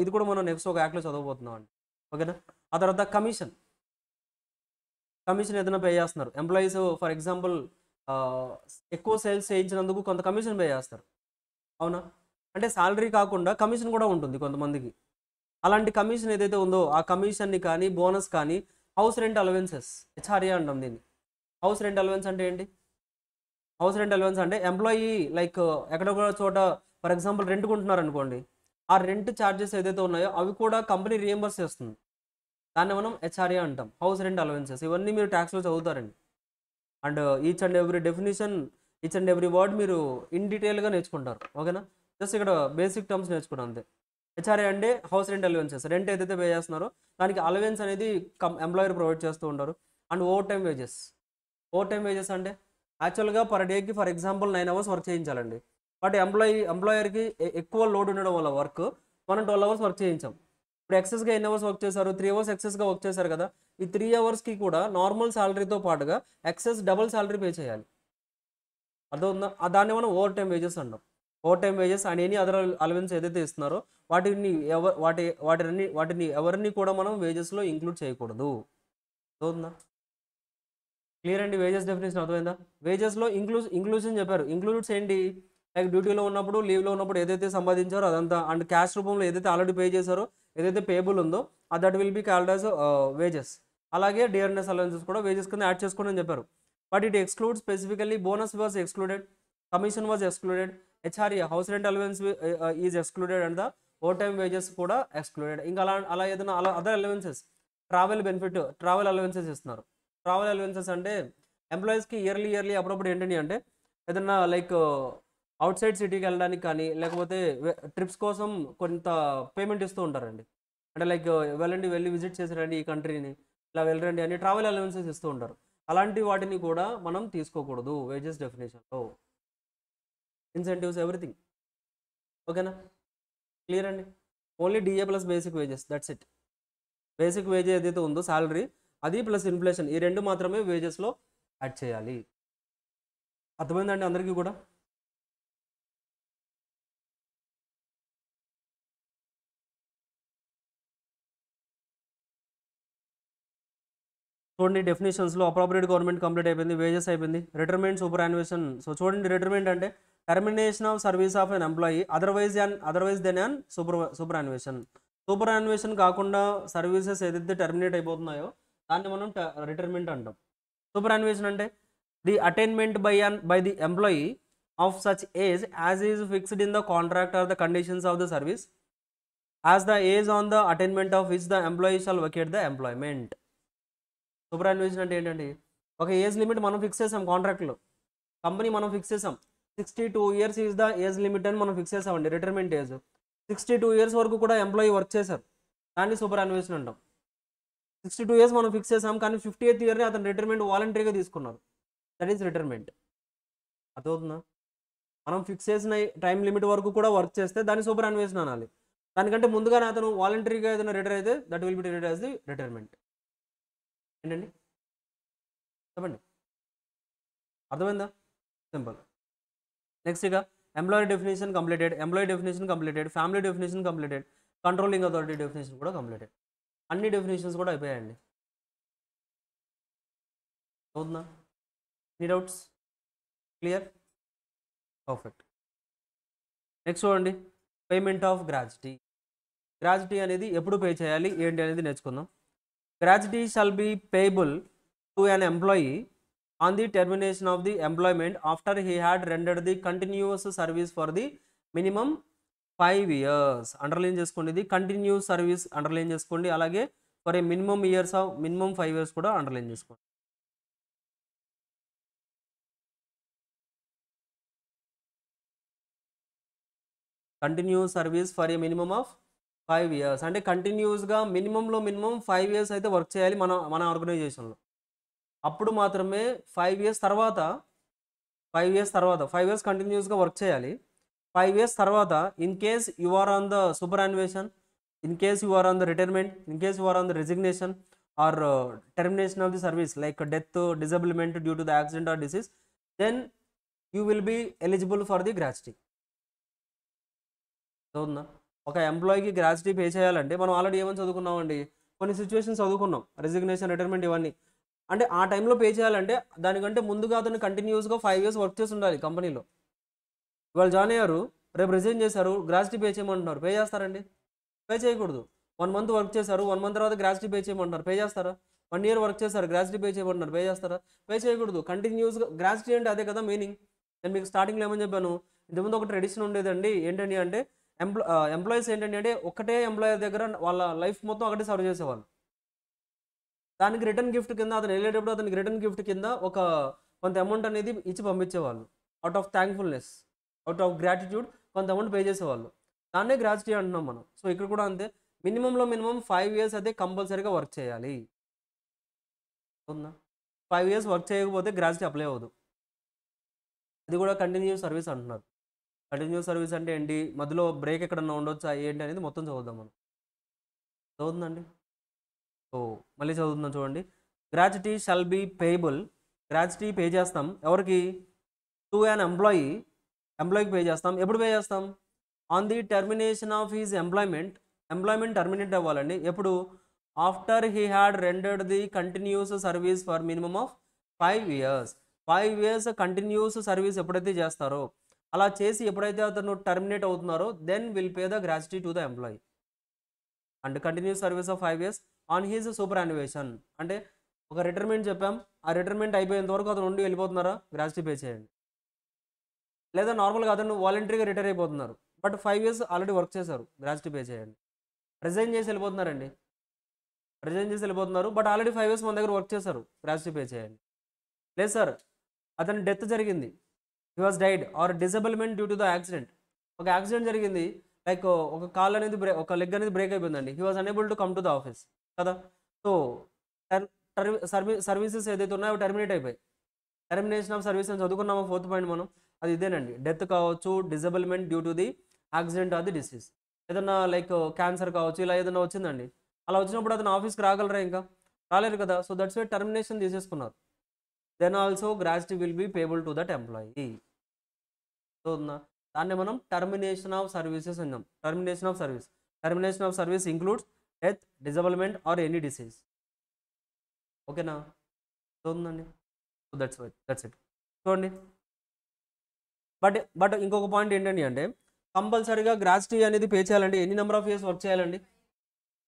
B: ఇది కూడా మనం నెక్స్ట్ ఒక యాక్ట్లో చదవబోతున్నాం అండి. ఓకేనా? ఆ తర్వాత కమిషన్ ఏదైనా పే చేస్తున్నారు ఎంప్లాయీస్. ఫర్ ఎగ్జాంపుల్ ఎక్కువ సేల్స్ చేయించినందుకు కొంత కమిషన్ పే చేస్తారు. అవునా? అంటే శాలరీ కాకుండా కమిషన్ కూడా ఉంటుంది కొంతమందికి. అలాంటి కమిషన్ ఏదైతే ఉందో ఆ కమిషన్ని కానీ బోనస్ కానీ హౌస్ రెంట్ అలవెన్సెస్, హెచ్ఆర్ఏ అంటాం దీన్ని. హౌస్ రెంట్ అలవెన్స్ అంటే ఏంటి? హౌస్ రెంట్ అలవెన్స్ అంటే ఎంప్లాయీ లైక్ ఎక్కడొక చోట ఫర్ ఎగ్జాంపుల్ రెంట్ కొంటున్నారు అనుకోండి, ఆ రెంట్ ఛార్జెస్ ఏదైతే ఉన్నాయో అవి కూడా కంపెనీ రీఎంబర్స్ చేస్తుంది. దాన్ని మనం హెచ్ఆర్ఏ అంటాం. House rent allowances. ఇవన్నీ మీరు ట్యాక్స్లో చదువుతారండి. And each and every definition, each and every word మీరు ఇన్ డీటెయిల్గా నేర్చుకుంటారు. ఓకేనా? జస్ట్ ఇక్కడ బేసిక్ టర్మ్స్ నేర్చుకున్నాం అంతే. హెచ్ఆర్ఏ అంటే హౌస్ రెంట్ అలవెన్సెస్. రెంట్ ఏదైతే పే చేస్తున్నారో దానికి అలవెన్స్ అనేది ఎంప్లాయర్ ప్రొవైడ్ చేస్తూ ఉంటారు. అండ్ ఓవర్ టైమ్ వేజెస్ అంటే యాక్చువల్గా పర్ డేకి ఫర్ ఎగ్జాంపుల్ 9 hours వర్క్ చేయించాలండి. బట్ ఎంప్లాయర్కి ఎక్కువ లోడ్ ఉండడం వల్ల మనం 12 hours వర్క్ చేయించాం. ఇప్పుడు ఎక్సెస్గా ఎన్ని అవర్స్ వర్క్ చేశారు? 3 hours ఎక్సెస్గా వర్క్ చేశారు కదా. ఈ 3 hours కూడా నార్మల్ శాలరీతో పాటుగా ఎక్సెస్ డబుల్ శాలరీ పే చేయాలి. అర్థమవుతుందా? దాన్ని మనం ఓవర్ టైమ్ వేజెస్ అంటాం. Over time wages and any other allowance ఏదైతే ఇస్తున్నారో వాటిని ఎవరిని కూడా మనం వేజెస్లో ఇంక్లూడ్ చేయకూడదు. అర్థమవుతుందా? క్లియర్ అండి. వేజెస్ డెఫినేషన్ అర్థమైందా? వేజెస్లో ఇంక్లూజన్ చెప్పారు. ఇంక్లూడ్స్ ఏంటి? లైక్ డ్యూటీలో ఉన్నప్పుడు, లీవ్లో ఉన్నప్పుడు ఏదైతే సంపాదించారో అదంతా, అండ్ క్యాష్ రూపంలో ఏదైతే ఆల్రెడీ పే చేశారో ఏదైతే పేబుల్ ఉందో that will be called as wages. అలాగే డిఆర్ఎస్ అలవెన్సెస్ కూడా వేజెస్ కింద యాడ్ చేసుకోండి అని చెప్పారు. But it exclude specifically bonus was excluded, commission was excluded, HRA house rent allowance is excluded and the overtime wages కూడా ఎక్స్క్లూడెడ్. ఇంకా అలా ఏదైనా అదర్ అలవెన్సెస్, ట్రావెల్ అలవెన్సెస్ ఇస్తున్నారు. ట్రావెల్ అలవెన్సెస్ అంటే ఎంప్లాయీస్కి ఇయర్లీ అప్పుడప్పుడు ఏంటండి అంటే ఏదన్నా లైక్ అవుట్ సైడ్ సిటీకి వెళ్ళడానికి కానీ లేకపోతే ట్రిప్స్ కోసం కొంత పేమెంట్ ఇస్తూ ఉంటారండి. అంటే లైక్ వెళ్ళి విజిట్ చేసారండి ఈ కంట్రీని, ఇలా వెళ్ళరండి అని ట్రావెల్ అలవెన్సెస్ ఇస్తూ ఉంటారు. అలాంటి వాటిని కూడా మనం తీసుకోకూడదు వేజెస్ డెఫినేషన్లో. Incentives everything. ఓకేనా? క్లియర్ అండి. Only DA plus basic wages, that's it. Basic wage ఏదైతే ఉందో శాలరీ, అది ప్లస్ ఇన్ఫ్లేషన్, ఈ రెండు మాత్రమే వేజెస్లో యాడ్ చేయాలి. అర్థమైందండి అందరికీ కూడా? చూడండి డెఫినేషన్స్లో అప్రాపరియేట్ గవర్నమెంట్ కంప్లీట్ అయిపోయింది, వేజెస్ అయిపోయింది, రిటైర్మెంట్ సూపర్ యాన్యుయేషన్. సో చూడండి, రిటైర్మెంట్ అంటే termination of service of an employee otherwise then an superannuation. Superannuation కాకుండా సర్వీసెస్ ఏదైతే టర్మినేట్ అయిపోతున్నాయో దాన్ని మనం రిటైర్మెంట్ అంటాం. సూపర్ యాన్యుయేషన్ అంటే the attainment by the employee of such age as is fixed in the contract or the conditions of the service as the age on the attainment of which the employee shall vacate the employment. Superannuation అంటే ఏంటండి, ఒక ఏజ్ లిమిట్ మనం ఫిక్స్ చేసాం కాంట్రాక్ట్లో, కంపెనీ మనం ఫిక్స్ చేసాం 62 years is the age limit అని మనం ఫిక్స్ చేసామండి, రిటైర్మెంట్ ఏజ్. 62 years వరకు కూడా ఎంప్లాయీ వర్క్ చేశారు, దాన్ని సూపర్ అన్వేషన్ అంటాం. 62 years మనం ఫిక్స్ చేసాం, కానీ 58th year అతను రిటైర్మెంట్ వాలంటరీగా తీసుకున్నారు, దట్ ఈస్ రిటైర్మెంట్. అర్థమవుతుందా? మనం ఫిక్స్ చేసిన టైం లిమిట్ వరకు కూడా వర్క్ చేస్తే దాన్ని సూపర్ అన్వేషన్ అనాలి. దానికంటే ముందుగానే అతను వాలంటరీగా ఏదైనా రిటైర్ అయితే that will be treated as the retirement. ఏంటండి చెప్పండి, అర్థమైందా? సింపుల్. నెక్స్ట్ ఇక employee definition completed, employee definition completed, family definition completed, controlling authority definition కూడా కంప్లీటెడ్. అన్ని డెఫినేషన్స్ కూడా అయిపోయాయండి. అవుతుందా? Any doubts? Clear? Perfect. Next చూడండి, పేమెంట్ ఆఫ్ గ్రాట్యుటీ. గ్రాట్యుటీ అనేది ఎప్పుడు పే చేయాలి ఏంటి అనేది నేర్చుకుందాం. Gratuity shall B payable to an employee on the termination of the employment after he had rendered the continuous service for the minimum 5 years. Underline చేసుకోండి, ఇది కంటిన్యూస్ సర్వీస్ అండర్లైన్ చేసుకోండి, అలాగే ఫర్ ఏ మినిమం 5 years కూడా అండర్లైన్ చేసుకోండి. Continuous service for a minimum of 5 years అంటే కంటిన్యూస్గా మినిమంలో మినిమం 5 years అయితే వర్క్ చేయాలి మన ఆర్గనైజేషన్లో. అప్పుడు మాత్రమే 5 years తర్వాత 5 years కంటిన్యూస్గా వర్క్ చేయాలి. 5 years తర్వాత in case you are on the superannuation, in case you are on the retirement, in case you are on the resignation or termination of the service like death, disablement due to the accident or disease, then you will be eligible for the gratuity. అవుతుందా? ఒక ఎంప్లాయీకి గ్రాట్యుటీ పే చేయాలంటే మనం ఆల్రెడీ ఏమని చదువుకున్నామండి, కొన్ని సిచ్యువేషన్స్ చదువుకున్నాం, రెసిగ్నేషన్, రిటైర్మెంట్ ఇవన్నీ. అంటే ఆ టైంలో పే చేయాలంటే దానికంటే ముందుగా అతను కంటిన్యూస్గా 5 years వర్క్ చేసి ఉండాలి కంపెనీలో. ఇవాళ జాయిన్ అయ్యారు, రేపు రిజైన్ చేశారు, గ్రాట్యుటీ పే చేయమంటున్నారు, పే చేస్తారండి? పే చేయకూడదు. 1 month వర్క్ చేశారు, 1 month తర్వాత గ్రాట్యుటీ పే చేయమంటున్నారు, పే చేస్తారా? 1 year వర్క్ చేశారు, గ్రాట్యుటీ పే చేయమంటున్నారు, పే చేస్తారా? పే చేయకూడదు. కంటిన్యూస్గా గ్రాట్యుటీ అంటే అదే కదా మీనింగ్. నేను మీకు స్టార్టింగ్లో ఏమని చెప్పాను, ఇంతకుముందు ఒక ట్రెడిషన్ ఉండేదండి, ఏంటండి అంటే ఎంప్లాయీస్ ఏంటంటే ఒకటే ఎంప్లాయర్ దగ్గర వాళ్ళ లైఫ్ మొత్తం ఒకటే సర్వ్ చేసేవాళ్ళు. దానికి రిటర్న్ గిఫ్ట్ కింద అతను వెళ్ళేటప్పుడు అతనికి రిటర్న్ గిఫ్ట్ కింద కొంత అమౌంట్ అనేది ఇచ్చి పంపించేవాళ్ళు. Out of thankfulness, out of gratitude కొంత అమౌంట్ పే చేసేవాళ్ళు. దాన్నే గ్రాట్యుటీ అంటున్నాం మనం. సో ఇక్కడ కూడా అంతే, మినిమంలో మినిమం 5 years అయితే కంపల్సరీగా వర్క్ చేయాలి. అవునా? 5 years వర్క్ చేయకపోతే గ్రాట్యుటీ అప్లై అవ్వదు. అది కూడా కంటిన్యూస్ సర్వీస్ అంటున్నారు. కంటిన్యూస్ సర్వీస్ అంటే ఏంటి, మధ్యలో బ్రేక్ ఎక్కడన్నా ఉండొచ్చా ఏంటి అనేది మొత్తం చదువుదాం మనం. చదువుతుందండి? సో మళ్ళీ చదువుతుందాం చూడండి. Gratuity shall B payable, gratuity pay చేస్తాం ఎవరికి? టు అన్ ఎంప్లాయీకి పే చేస్తాం. ఎప్పుడు పే చేస్తాం? On the termination of his employment terminate అవ్వాలండి. ఎప్పుడు? After he had rendered the continuous service for minimum of 5 years. 5 years continuous service ఎప్పుడైతే చేస్తారో, అలా చేసి ఎప్పుడైతే అతను టర్మినేట్ అవుతున్నారో, then will pay the gratuity to the employee. And continuous service of 5 years on his superannuation. అంటే ఒక రిటైర్మెంట్ చెప్పాం, ఆ రిటైర్మెంట్ అయిపోయేంత వరకు అతను ఉండి వెళ్ళిపోతున్నారా, గ్రాట్యుటీ పే చేయండి. లేదా నార్మల్గా అతను వాలంటరీగా రిటైర్ అయిపోతున్నారు, బట్ 5 years ఆల్రెడీ వర్క్ చేశారు, గ్రాట్యుటీ పే చేయండి. రిజైన్ చేసి వెళ్ళిపోతున్నారండి, బట్ ఆల్రెడీ 5 years మన దగ్గర వర్క్ చేశారు, గ్రాట్యుటీ పే చేయండి. లేదు సార్, అతని డెత్ జరిగింది, he was died or disablement due to the accident. ఒక యాక్సిడెంట్ జరిగింది, లైక్ ఒక కాల్ అనేది ఒక లెగ్ అనేది బ్రేక్ అయిపోయిందండి, he was unable to come to the office కదా. సో సర్వీసెస్ ఏదైతే ఉన్నాయో టర్మినేట్ అయిపోయి, టర్మినేషన్ ఆఫ్ సర్వీస్ అని చదువుకున్నామో 4th point మనం, అది ఇదేనండి. డెత్ కావచ్చు, disablement due to the accident or the disease, ఏదన్నా లైక్ క్యాన్సర్ కావచ్చు, ఇలా ఏదైనా వచ్చిందండి. అలా వచ్చినప్పుడు అతను ఆఫీస్కి రాగలరా? ఇంకా రాలేరు కదా. సో దట్స్ వై టర్మినేషన్ తీసేసుకున్నారు. Then also gratuity will be payable to that employee. So దాన్ని మనం టర్మినేషన్ ఆఫ్ సర్వీసెస్ అన్నాం. Termination of service includes death, disablement or any disease. ఓకేనా? చూడండి. So that's it. చూడండి. బట్ ఇంకొక పాయింట్ ఏంటండి అంటే, కంపల్సరీగా గ్రాట్యుటీ అనేది పే చేయాలండి. ఎన్ని నెంబర్ ఆఫ్ ఇయర్స్ వర్క్ చేయాలండి?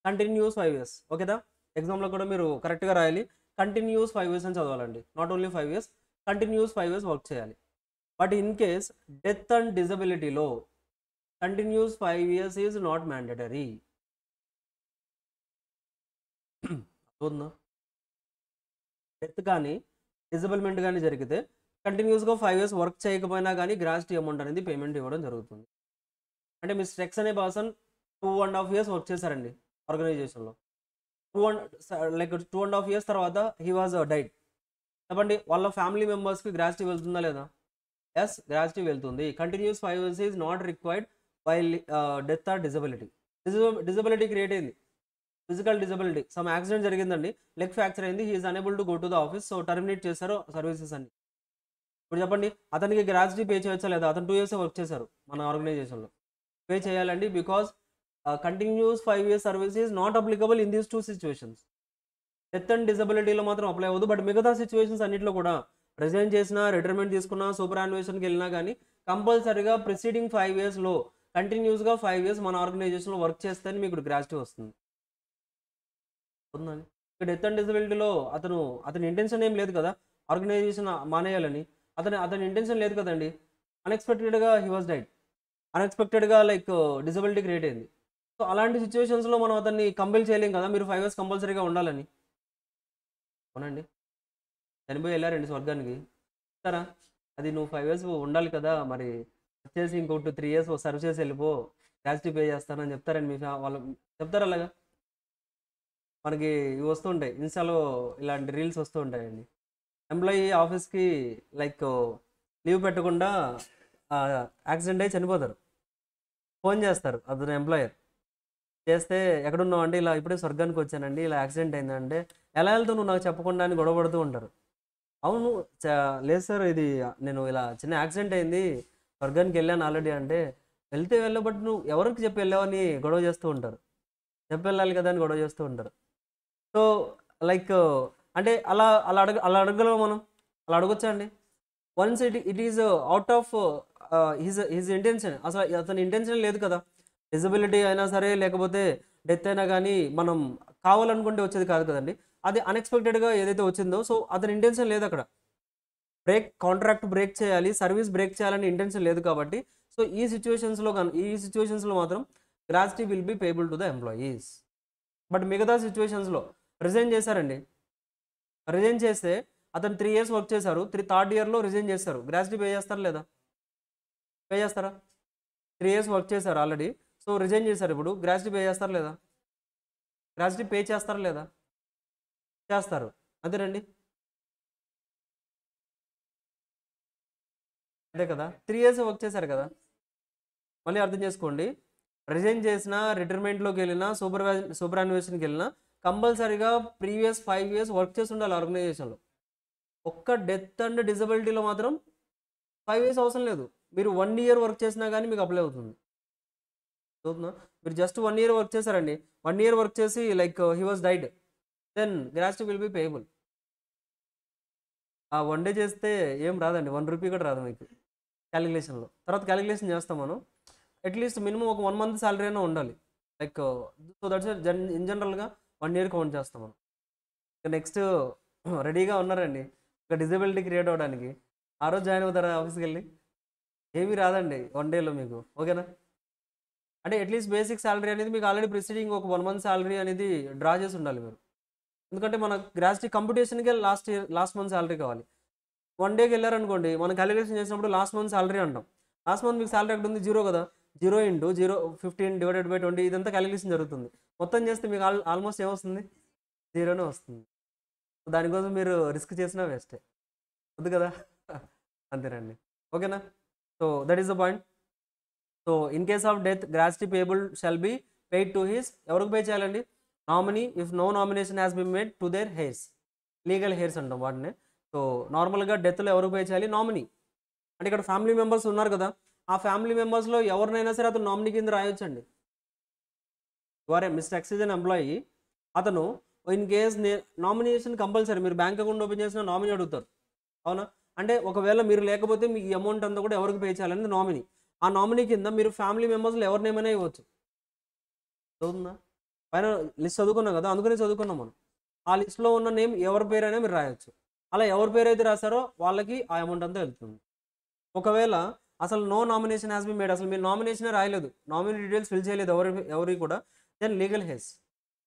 B: Continuous 5 years. ఓకేదా? ఎగ్జామ్లో కూడా మీరు కరెక్ట్గా రాయాలి. కంటిన్యూస్ 5 years అని చదవాలండి, not only 5 years. Continuous 5 years work చేయాలి. But in case death and డిజబిలిటీలో continuous 5 years is not mandatory. అవుతుందా? డెత్ కానీ డిజబిలిమెంట్ కానీ జరిగితే కంటిన్యూస్గా 5 years వర్క్ చేయకపోయినా కానీ గ్రాట్యుటీ అమౌంట్ అనేది పేమెంట్ ఇవ్వడం జరుగుతుంది. అంటే మిస్టర్ ఎక్స్ అనే పర్సన్ 2.5 years వర్క్ చేశారండి ఆర్గనైజేషన్లో. 2.5 years తర్వాత హీ వాజ్ డైడ్. చెప్పండి, వాళ్ళ ఫ్యామిలీ మెంబర్స్కి గ్రాట్యుటీ వెళ్తుందా లేదా? ఎస్, గ్రాట్యుటీ వెళ్తుంది. Continuous 5 years is not required by death or disability. Disability create అయింది, ఫిజికల్ డిజబిలిటీ, సమ్ యాక్సిడెంట్ జరిగిందండి, లెగ్ ఫ్రాక్చర్ అయింది, he's unable to go to the office, so terminate చేశారు సర్వీసెస్ అన్ని. ఇప్పుడు చెప్పండి, అతనికి గ్రాట్యుటీ పే చేయొచ్చా లేదా? అతను 2 years వర్క్ చేశారు మన ఆర్గనైజేషన్లో, పే చేయాలండి. Because continuous 5 years service is not applicable in these 2 situations. Death and డిజబిలిటీలో మాత్రం అప్లై అవ్వదు. బట్ మిగతా సిచ్యువేషన్స్ అన్నింటిలో కూడా రిజైన్ చేసినా, రిటైర్మెంట్ తీసుకున్నా, సూపర్ యాన్యుయేషన్కి వెళ్ళినా కానీ కంపల్సరీగా ప్రిసీడింగ్ 5 yearsలో కంటిన్యూస్గా 5 years మన ఆర్గనైజేషన్లో వర్క్ చేస్తేనే మీకు గ్రాట్యుటీ వస్తుంది. అవుతుందండి. ఇక్కడ డెత్ అండ్ డిజబిలిటీలో అతని ఇంటెన్షన్ ఏం లేదు కదా ఆర్గనైజేషన్ మానేయాలని. అతని ఇంటెన్షన్ లేదు కదండి. అన్ఎక్స్పెక్టెడ్గా హీ వాజ్ డైడ్, అన్ఎక్స్పెక్టెడ్గా డిజబిలిటీ క్రియేట్ అయింది. సో అలాంటి సిచ్యువేషన్స్లో మనం అతన్ని కంపెల్ చేయలేం కదా మీరు 5 years కంపల్సరీగా ఉండాలని. అవునండి, చనిపోయి వెళ్ళారండి స్వర్గానికి, చెప్తారా అది నువ్వు 5 years ఉండాలి కదా, మరి వచ్చేసి ఇంకొకటి 3 years సర్వ్ చేసి వెళ్ళిపో, గ్రాట్యుటీ పే చేస్తానని చెప్తారండి మీ వాళ్ళు చెప్తారు అలాగా? మనకి ఇవి వస్తుంటాయి, ఇన్స్టాలో ఇలాంటి రీల్స్ వస్తూ ఉంటాయండి. ఎంప్లాయీ ఆఫీస్కి లీవ్ పెట్టకుండా యాక్సిడెంట్ అయ్యి చనిపోతారు. ఫోన్ చేస్తారు అతను ఎంప్లాయర్, చేస్తే ఎక్కడున్నావు అంటే ఇలా ఇప్పుడే స్వర్గానికి వచ్చానండి, ఇలా యాక్సిడెంట్ అయిందంటే, ఎలా వెళ్తావు నువ్వు నాకు చెప్పకుండా అని గొడవ పడుతూ ఉంటారు. అవును లేదు సార్, ఇది నేను ఇలా చిన్న యాక్సిడెంట్ అయింది, స్వర్గానికి వెళ్ళాను ఆల్రెడీ అంటే, వెళ్తే వెళ్ళవు బట్ నువ్వు ఎవరికి చెప్పి వెళ్ళావని గొడవ చేస్తూ ఉంటారు. చెప్పి వెళ్ళాలి కదా అని గొడవ చేస్తూ ఉంటారు. సో అంటే అలా అడగలమా మనం? అలా అడగొచ్చా అండి? Once it is out of his intention. అసలు అతని ఇంటెన్షన్ లేదు కదా. డిజబిలిటీ అయినా సరే, లేకపోతే డెత్ అయినా కానీ మనం కావాలనుకుంటే వచ్చేది కాదు కదండి. అది అన్ఎక్స్పెక్టెడ్గా ఏదైతే వచ్చిందో, సో అతని ఇంటెన్షన్ లేదు అక్కడ. కాంట్రాక్ట్ బ్రేక్ చేయాలి, సర్వీస్ బ్రేక్ చేయాలని ఇంటెన్షన్ లేదు కాబట్టి, సో ఈ సిచ్యువేషన్స్లో మాత్రం gratuity will B payable to the employees. But మిగతా సిచ్యువేషన్స్లో రిజైన్ చేశారండి, రిజైన్ చేస్తే అతను 3 years వర్క్ చేశారు, 3rd yearలో రిజైన్ చేస్తారు, గ్రాట్యుటీ పే చేస్తారా లేదా? పే చేస్తారా? 3 years వర్క్ చేశారు ఆల్రెడీ, సో రిజైన్ చేశారు, ఇప్పుడు గ్రాట్యుటీ పే చేస్తారా లేదా? గ్రాట్యుటీ పే చేస్తారా లేదా? చేస్తారు, అంతేనండి. అదే కదా, 3 years వర్క్ చేశారు కదా. మళ్ళీ అర్థం చేసుకోండి, రిజైన్ చేసినా, రిటైర్మెంట్లోకి వెళ్ళినా, సూపర్ యాన్యుయేషన్కి వెళ్ళినా కంపల్సరీగా ప్రీవియస్ 5 years వర్క్ చేసి ఉండాలి ఆర్గనైజేషన్లో. ఒక్క డెత్ అండ్ డిజబిలిటీలో మాత్రం 5 years అవసరం లేదు. మీరు 1 year వర్క్ చేసినా కానీ మీకు అప్లై అవుతుంది. అవుతుందా? మీరు జస్ట్ 1 year వర్క్ చేశారండి, 1 year వర్క్ చేసి he was died, then gratuity will be payable. ఆ 1 day చేస్తే ఏం రాదండి, 1 rupee కూడా రాదు మీకు క్యాలిక్యులేషన్లో. తర్వాత క్యాలిక్యులేషన్ చేస్తాం మనం, అట్లీస్ట్ మినిమం ఒక 1 month శాలరీ అయినా ఉండాలి. సో దట్స్ ఇన్ జనరల్గా 1 year కౌంట్ చేస్తాం మనం. నెక్స్ట్ రెడీగా ఉన్నారండి ఒక డిజబిలిటీ క్రియేట్ అవ్వడానికి, ఆ రోజు జాయిన్ అవుతారా ఆఫీస్కి వెళ్ళి? ఏమీ రాదండి 1 dayలో మీకు, ఓకేనా? అంటే అట్లీస్ట్ బేసిక్ శాలరీ అనేది మీకు ఆల్రెడీ ప్రిసీడింగ్ ఒక 1 month శాలరీ అనేది డ్రా చేసి ఉండాలి మీరు. ఎందుకంటే మన గ్రాట్యుటీ కంప్యూటేషన్కే లాస్ట్ మంత్ శాలరీ కావాలి. 1 dayకి వెళ్ళారనుకోండి, మనం క్యాలిక్యులేషన్ చేసినప్పుడు లాస్ట్ మంత్ శాలరీ అంటాం. లాస్ట్ మంత్ మీకు శాలరీ ఎక్కడ ఉంది? 0 కదా. 0 × 0 15 / 20 ఇదంతా క్యాలిక్యులేషన్ జరుగుతుంది. మొత్తం చేస్తే మీకు ఆల్మోస్ట్ ఏమొస్తుంది? 0నే వస్తుంది. దానికోసం మీరు రిస్క్ చేసినా వేస్టే, వద్దు కదా. అంతేనండి, ఓకేనా? So that is the point. So in case of death gratuity payable shall be paid to his, ఎవరికి పే చేయాలండి? Nominee, if no nomination has been made, to their heirs, legal heirs అంటాం వాటిని. సో నార్మల్గా డెత్లో ఎవరికి పే చేయాలి? నామినీ. అంటే ఇక్కడ ఫ్యామిలీ మెంబర్స్ ఉన్నారు కదా, ఆ ఫ్యామిలీ మెంబర్స్లో ఎవరినైనా సరే అతను నామినీ కింద రాయొచ్చండి. వారే mister X is an employee, అతను ఇన్ కేస్ నామినేషన్ కంపల్సరీ, మీరు బ్యాంక్ అకౌంట్ ఓపెన్ చేసిన నామినీ అడుగుతారు, అవునా? అంటే ఒకవేళ మీరు లేకపోతే మీకు ఈ అమౌంట్ అంతా కూడా ఎవరికి పే చేయాలనేది నామినీ. ఆ నామినీ కింద మీరు ఫ్యామిలీ మెంబర్స్లో ఎవరినేమైనా ఇవ్వచ్చు. చదువుతుందా? పైన లిస్ట్ చదువుకున్నాం కదా, అందుకనే చదువుకున్నాం మనం. ఆ లిస్ట్లో ఉన్న నేమ్ ఎవరి పేరైనా మీరు రాయొచ్చు. అలా ఎవరి పేరు అయితే రాశారో వాళ్ళకి ఆ అమౌంట్ అంతా వెళ్తుంది. ఒకవేళ అసలు no nomination has been made, అసలు మీరు నామినేషన్ రాయలేదు, నామినీ డీటెయిల్స్ ఫిల్ చేయలేదు ఎవరి కూడా, దెన్ లీగల్ హెయిర్స్.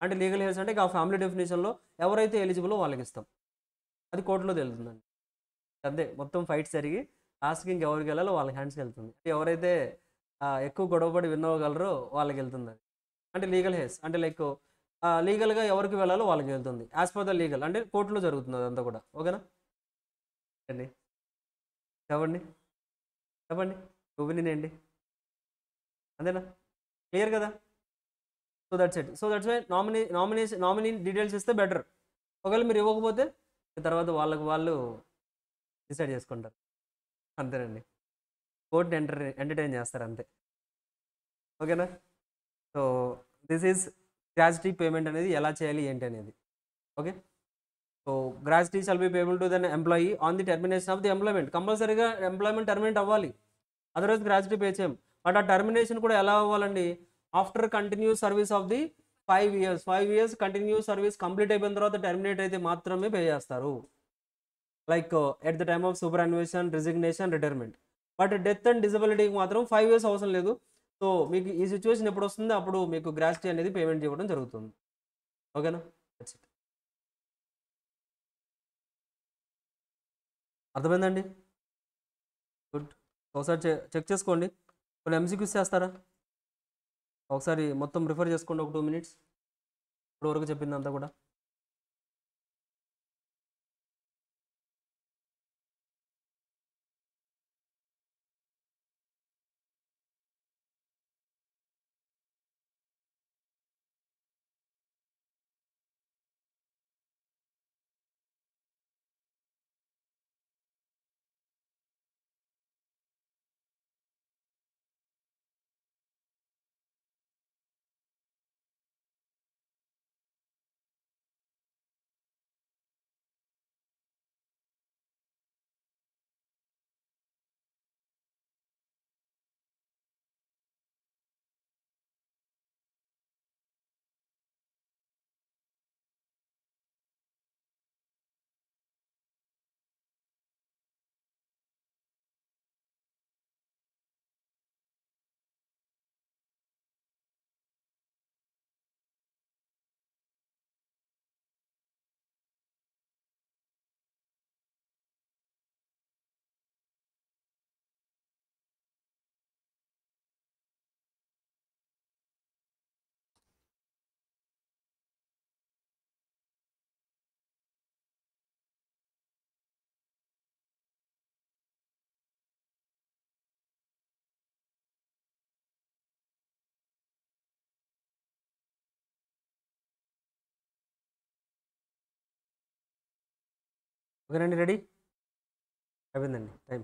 B: అంటే లీగల్ హెయిర్స్ అంటే ఆ ఫ్యామిలీ డెఫినేషన్లో ఎవరైతే ఎలిజిబులో వాళ్ళకి ఇస్తాం. అది కోర్టులో తెలుస్తుందండి. అంతే, మొత్తం ఫైట్స్ జరిగి లాస్ట్కి ఇంకెవరికి వెళ్ళాలో వాళ్ళకి హ్యాండ్స్కి వెళ్తుంది. ఎవరైతే ఎక్కువ గొడవపడి విన్ అవ్వగలరో వాళ్ళకి వెళ్తుంది అది. అంటే లీగల్ హెయిర్స్ అంటే లైక్ లీగల్గా ఎవరికి వెళ్ళాలో వాళ్ళకి వెళ్తుంది, యాజ్ పర్ ద లీగల్, అంటే కోర్టులో జరుగుతుంది అదంతా కూడా. ఓకేనా అండి? చెప్పండి చెప్పండి, ఒపీనియన్ ఏంటి? అంతేనా? క్లియర్ కదా? So that's it. So that's why nominee details ఇస్తే బెటర్. ఒకవేళ మీరు ఇవ్వకపోతే తర్వాత వాళ్ళకు వాళ్ళు డిసైడ్ చేసుకుంటారు. అంతేనండి, కోర్టుని ఎంటర్టైన్ చేస్తారు అంతే. ఓకేనా? So this is gratuity payment అనేది ఎలా చేయాలి ఏంటి అనేది. Okay, so gratuity shall be payable to then employee on the termination of the employment. కంపల్సరీగా ఎంప్లాయ్మెంట్ టర్మినేట్ అవ్వాలి, అదర్వైజ్ గ్రాట్యుటీ పే చేయం. బట్ ఆ టర్మినేషన్ కూడా ఎలా అవ్వాలండి? After continuous service of the 5 years. 5 years continuous service complete అయిపోయిన తర్వాత టర్మినేట్ అయితే మాత్రమే పే చేస్తారు. Like at the time of superannuation, resignation, retirement. But death and డిజబిలిటీకి మాత్రం 5 years అవసరం లేదు. సో మీకు ఈ సిచ్యువేషన్ ఎప్పుడు వస్తుందో అప్పుడు మీకు గ్రాట్యుటీ అనేది పేమెంట్ చేయడం జరుగుతుంది. ఓకేనా? That's it. అర్థమైందండి? గుడ్. ఒకసారి చెక్ చేసుకోండి. కొన్ని ఎంసీక్యూస్ చేస్తారా? ఒకసారి మొత్తం రిఫర్ చేసుకోండి ఒక 2 minutes, ఇప్పుడు వరకు చెప్పిందంతా కూడా. ఓకేనండి, రెడీ అయిపోయిందండి time.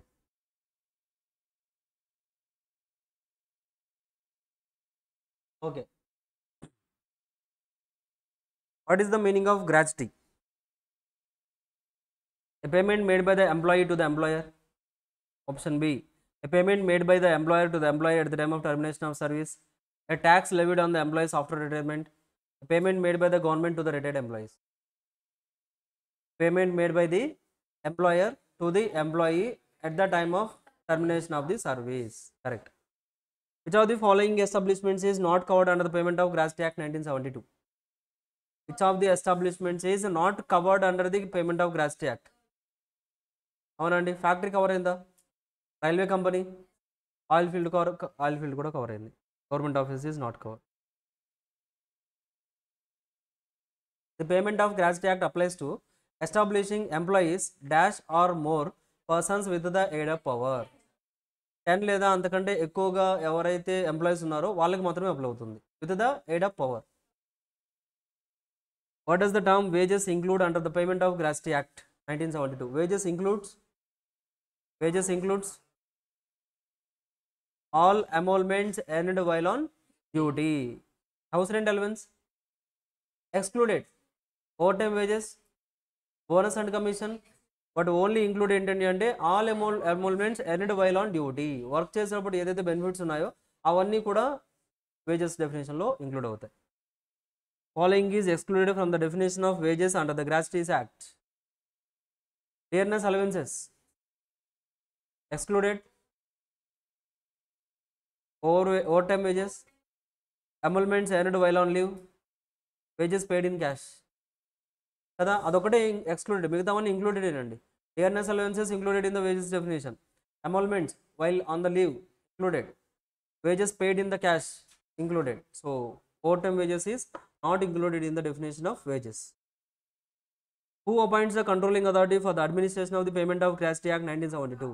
B: Okay, what is the meaning of gratuity? A payment made by the employee to the employer. Option B, a payment made by the employer to the employee at the time of termination of service. A tax levied on the employees after retirement. A payment made by the government to the retired employees. Payment made by the employer to the employee at the time of termination of the service. Correct. Which of the following establishments is not covered under the Payment of Gratuity Act 1972? Which of the establishments is not covered under the Payment of Gratuity Act? అవునండి, ఫ్యాక్టరీ కవర్ అయిందా? రైల్వే కంపెనీ, ఆయిల్ ఫీల్డ్ కూడా కవర్ అయింది. Government office is not cover. The payment of gratuity act applies to establishing employees dash or more persons with the aid of power. 10 లేదా అంతకంటే ఎక్కువగా ఎవరైతే ఎంప్లాయీస్ ఉన్నారో వాళ్ళకి మాత్రమే అప్లై అవుతుంది, with the aid of power. What does the term wages include under the payment of gratuity act 1972? Wages includes all emoluments earned while on duty. House rent allowance excluded. Overtime wages, bonus and commission, but only include ఏంటంటే అంటే all emoluments earned while on duty. Work చేసేటప్పుడు ఏదైతే బెనిఫిట్స్ ఉన్నాయో అవన్నీ కూడా వేజెస్ డెఫినేషన్లో ఇంక్లూడ్ అవుతాయి. Following is excluded from the definition of wages under the Gratuities Act. Dearness allowances excluded. Overtime wages, emoluments earned while on leave, wages paid in cash కదా, అదొకటే ఎక్స్క్లూడెడ్, మిగతావన్నీ ఇంక్లూడెడ్ అండి. Dearness allowances included in the wages definition, emoluments while on the leave included, wages paid in the cash included. So overtime wages is not included in the definition of wages. Who appoints the controlling authority for the administration of the Payment of Gratuity Act 1972?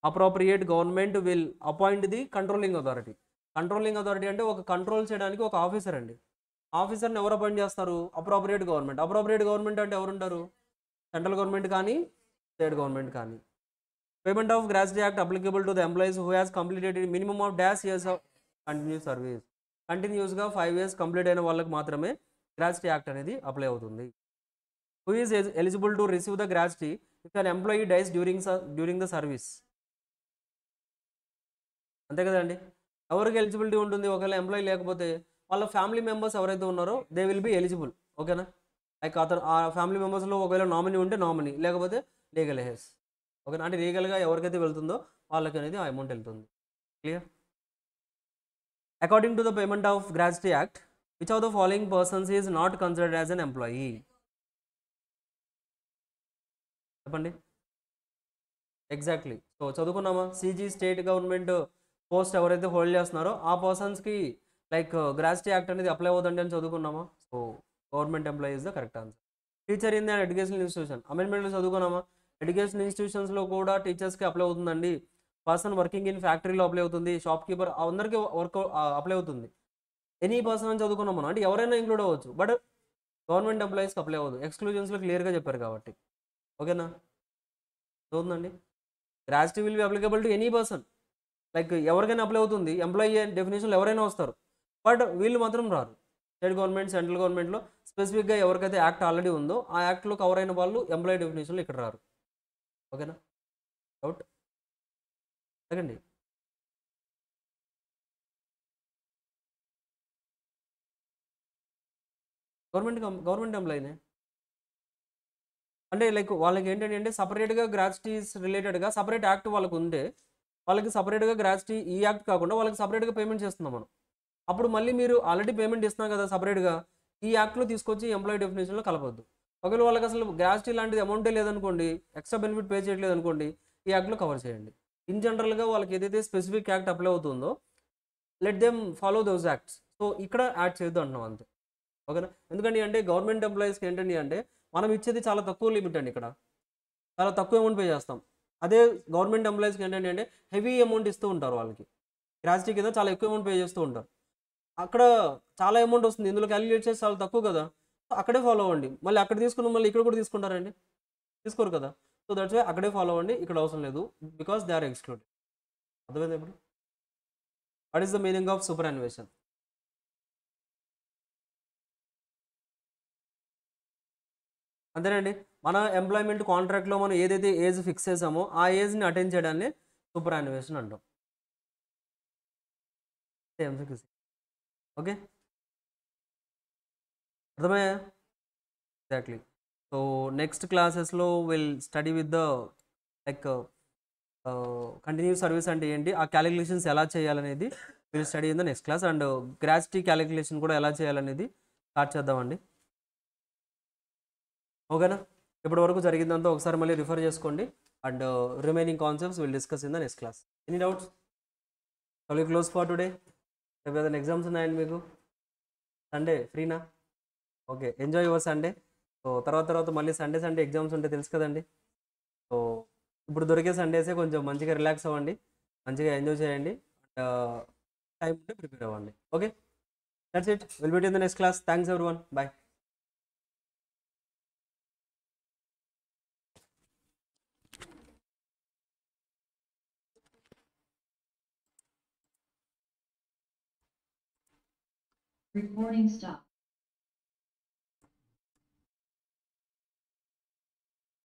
B: Appropriate government will appoint the controlling authority. Controlling authority అంటే ఒక కంట్రోల్ చేయడానికి ఒక ఆఫీసర్ అండి. ఆఫీసర్ని ఎవరు అపాయింట్ చేస్తారు? Appropriate government. అప్రోప్రియేట్ గవర్నమెంట్ అంటే ఎవరు ఉంటారు? సెంట్రల్ గవర్నమెంట్ కానీ స్టేట్ గవర్నమెంట్ కానీ. Payment of gratuity act applicable to the employees who has completed minimum of dash years of continuous service. కంటిన్యూస్గా 5 years కంప్లీట్ అయిన వాళ్ళకి మాత్రమే గ్రాట్యుటీ యాక్ట్ అనేది అప్లై అవుతుంది. Who is eligible to receive the gratuity if an employee dies during the service. అంతే కదండి. ఎవరికి ఎలిజిబిలిటీ ఉంటుంది? ఒకవేళ ఎంప్లాయీ లేకపోతే వాళ్ళ ఫ్యామిలీ మెంబర్స్ ఎవరైతే ఉన్నారో దే విల్ బి ఎలిజిబుల్. ఓకేనా? లైక్ అతను ఆ ఫ్యామిలీ మెంబర్స్లో ఒకవేళ నామినీ ఉంటే నామినీ, లేకపోతే లీగల్ హెయిర్స్. ఓకేనా? అంటే లీగల్గా ఎవరికైతే వెళ్తుందో వాళ్ళకి అనేది ఆ అమౌంట్ వెళ్తుంది. Clear? According to the payment of gratuity act, which of the following persons is not considered as an employee? చెప్పండి. ఎగ్జాక్ట్లీ. సో చదువుకున్నామా? సీజీ స్టేట్ గవర్నమెంట్ పోస్ట్ ఎవరైతే హోల్డ్ చేస్తున్నారో ఆ పర్సన్స్కి లైక్ గ్రాట్యుటీ యాక్ట్ అనేది అప్లై అవుతుంది అని చదువుకున్నామా? So government employee is the correct answer. Teacher in the education institution అమెండ్మెంట్లో చదువుకున్నామా? ఎడ్యుకేషన్ ఇన్స్టిట్యూషన్స్లో కూడా టీచర్స్కి అప్లై అవుతుందండి. పర్సన్ వర్కింగ్ ఇన్ ఫ్యాక్టరీలో అప్లై అవుతుంది, షాప్ కీపర్ అందరికీ అప్లై అవుతుంది. ఎనీ పర్సన్ అని చదువుకున్నాం మనం, అంటే ఎవరైనా ఇంక్లూడ్ అవ్వచ్చు. బట్ గవర్నమెంట్ ఎంప్లాయీస్కి అప్లై అవ్వదు. ఎక్స్క్లూజన్స్లో క్లియర్గా చెప్పారు కాబట్టి. ఓకేనా? చూడండి, gratuity will be applicable to any person. Like ఎవరికైనా అప్లై అవుతుంది, ఎంప్లాయీ డెఫినేషన్లో ఎవరైనా వస్తారు, బట్ వీళ్ళు మాత్రం రారు. స్టేట్ గవర్నమెంట్, సెంట్రల్ గవర్నమెంట్లో స్పెసిఫిక్గా ఎవరికైతే యాక్ట్ ఆల్రెడీ ఉందో ఆ యాక్ట్లో కవర్ అయిన వాళ్ళు ఎంప్లాయీ డెఫినేషన్లో ఇక్కడ రారు. ఓకేనా? డౌట్ అడగండి. గవర్నమెంట్ ఎంప్లాయీనే అంటే లైక్ వాళ్ళకి ఏంటంటే సపరేట్గా గ్రాట్యుటీస్ రిలేటెడ్గా సపరేట్ యాక్ట్ వాళ్ళకు ఉంటే వాళ్ళకి సపరేట్గా గ్రాట్యుటీ ఈ యాక్ట్ కాకుండా వాళ్ళకి సపరేట్గా పేమెంట్ చేస్తున్నాం మనం. అప్పుడు మళ్ళీ మీరు ఆల్రెడీ పేమెంట్ ఇస్తున్నాం కదా సపరేట్గా, ఈ యాక్ట్లో తీసుకొచ్చి ఎంప్లాయీ డెఫినేషన్లో కలపొద్దు. ఒకవేళ వాళ్ళకి అసలు గ్రాట్యుటీ లాంటిది అమౌంటే లేదనుకోండి, ఎక్స్ట్రా బెనిఫిట్ పే చేయట్లేదు అనుకోండి, ఈ యాక్ట్లో కవర్ చేయండి. ఇన్ జనరల్గా వాళ్ళకి ఏదైతే స్పెసిఫిక్ యాక్ట్ అప్లై అవుతుందో let them follow those acts. So ఇక్కడ యాడ్ చేయొద్దు అంటున్నాం అంతే. ఓకేనా? ఎందుకంటే అంటే గవర్నమెంట్ ఎంప్లాయీస్కి ఏంటండి అంటే మనం ఇచ్చేది చాలా తక్కువ లిమిట్ అండి, ఇక్కడ చాలా తక్కువ అమౌంట్ పే చేస్తాం. అదే గవర్నమెంట్ ఎంప్లాయీస్కి ఏంటంటే అంటే హెవీ అమౌంట్ ఇస్తూ ఉంటారు. వాళ్ళకి గ్రాట్యుటీ కింద చాలా ఎక్కువ అమౌంట్ పే చేస్తూ ఉంటారు. అక్కడ చాలా అమౌంట్ వస్తుంది, ఇందులో క్యాలిక్యులేట్ చేసి చాలా తక్కువ కదా, అక్కడే ఫాలో అవ్వండి. మళ్ళీ అక్కడ తీసుకున్న మళ్ళీ ఇక్కడ కూడా తీసుకుంటారండి? తీసుకోరు కదా. సో దట్స్ వై అక్కడే ఫాలో అవ్వండి, ఇక్కడ అవసరం లేదు, బికాస్ దే ఆర్ ఎక్స్క్లూడెడ్. అర్థమైంది ఇప్పుడు? What is the meaning of superannuation? అంతేనండి. మన ఎంప్లాయ్మెంట్ కాంట్రాక్ట్లో మనం ఏదైతే ఏజ్ ఫిక్స్ చేసామో ఆ ఏజ్ని అటెండ్ చేయడాన్ని సూపర్ యాన్యువేషన్ అంటాం. ఓకే, అర్థమయ్యా? ఎగ్జాక్ట్లీ. సో నెక్స్ట్ క్లాసెస్లో will study with the like continuous service అంటే ఏంటి, ఆ క్యాలిక్యులేషన్స్ ఎలా చేయాలనేది will study in the next class. And gratuity calculation కూడా ఎలా చేయాలనేది స్టార్ట్ చేద్దామండి. ఓకేనా? ఇప్పటి వరకు జరిగిందంతా ఒకసారి మళ్ళీ రిఫర్ చేసుకోండి. And remaining concepts will discuss in the next class. Any doubts? Shall we close for today? రేపు ఏదైనా ఎగ్జామ్స్ ఉన్నాయండి మీకు? సండే ఫ్రీనా? Okay, enjoy your Sunday. So తర్వాత మళ్ళీ సండే ఎగ్జామ్స్ ఉంటే తెలుసు కదండి. సో ఇప్పుడు దొరికే సండేసే కొంచెం మంచిగా రిలాక్స్ అవ్వండి, మంచిగా ఎంజాయ్ చేయండి, టైం ఉంటే ప్రిపేర్ అవ్వండి. Okay, that's it. Will meet in the next class. Thanks everyone. Bye.
A: Recording stop.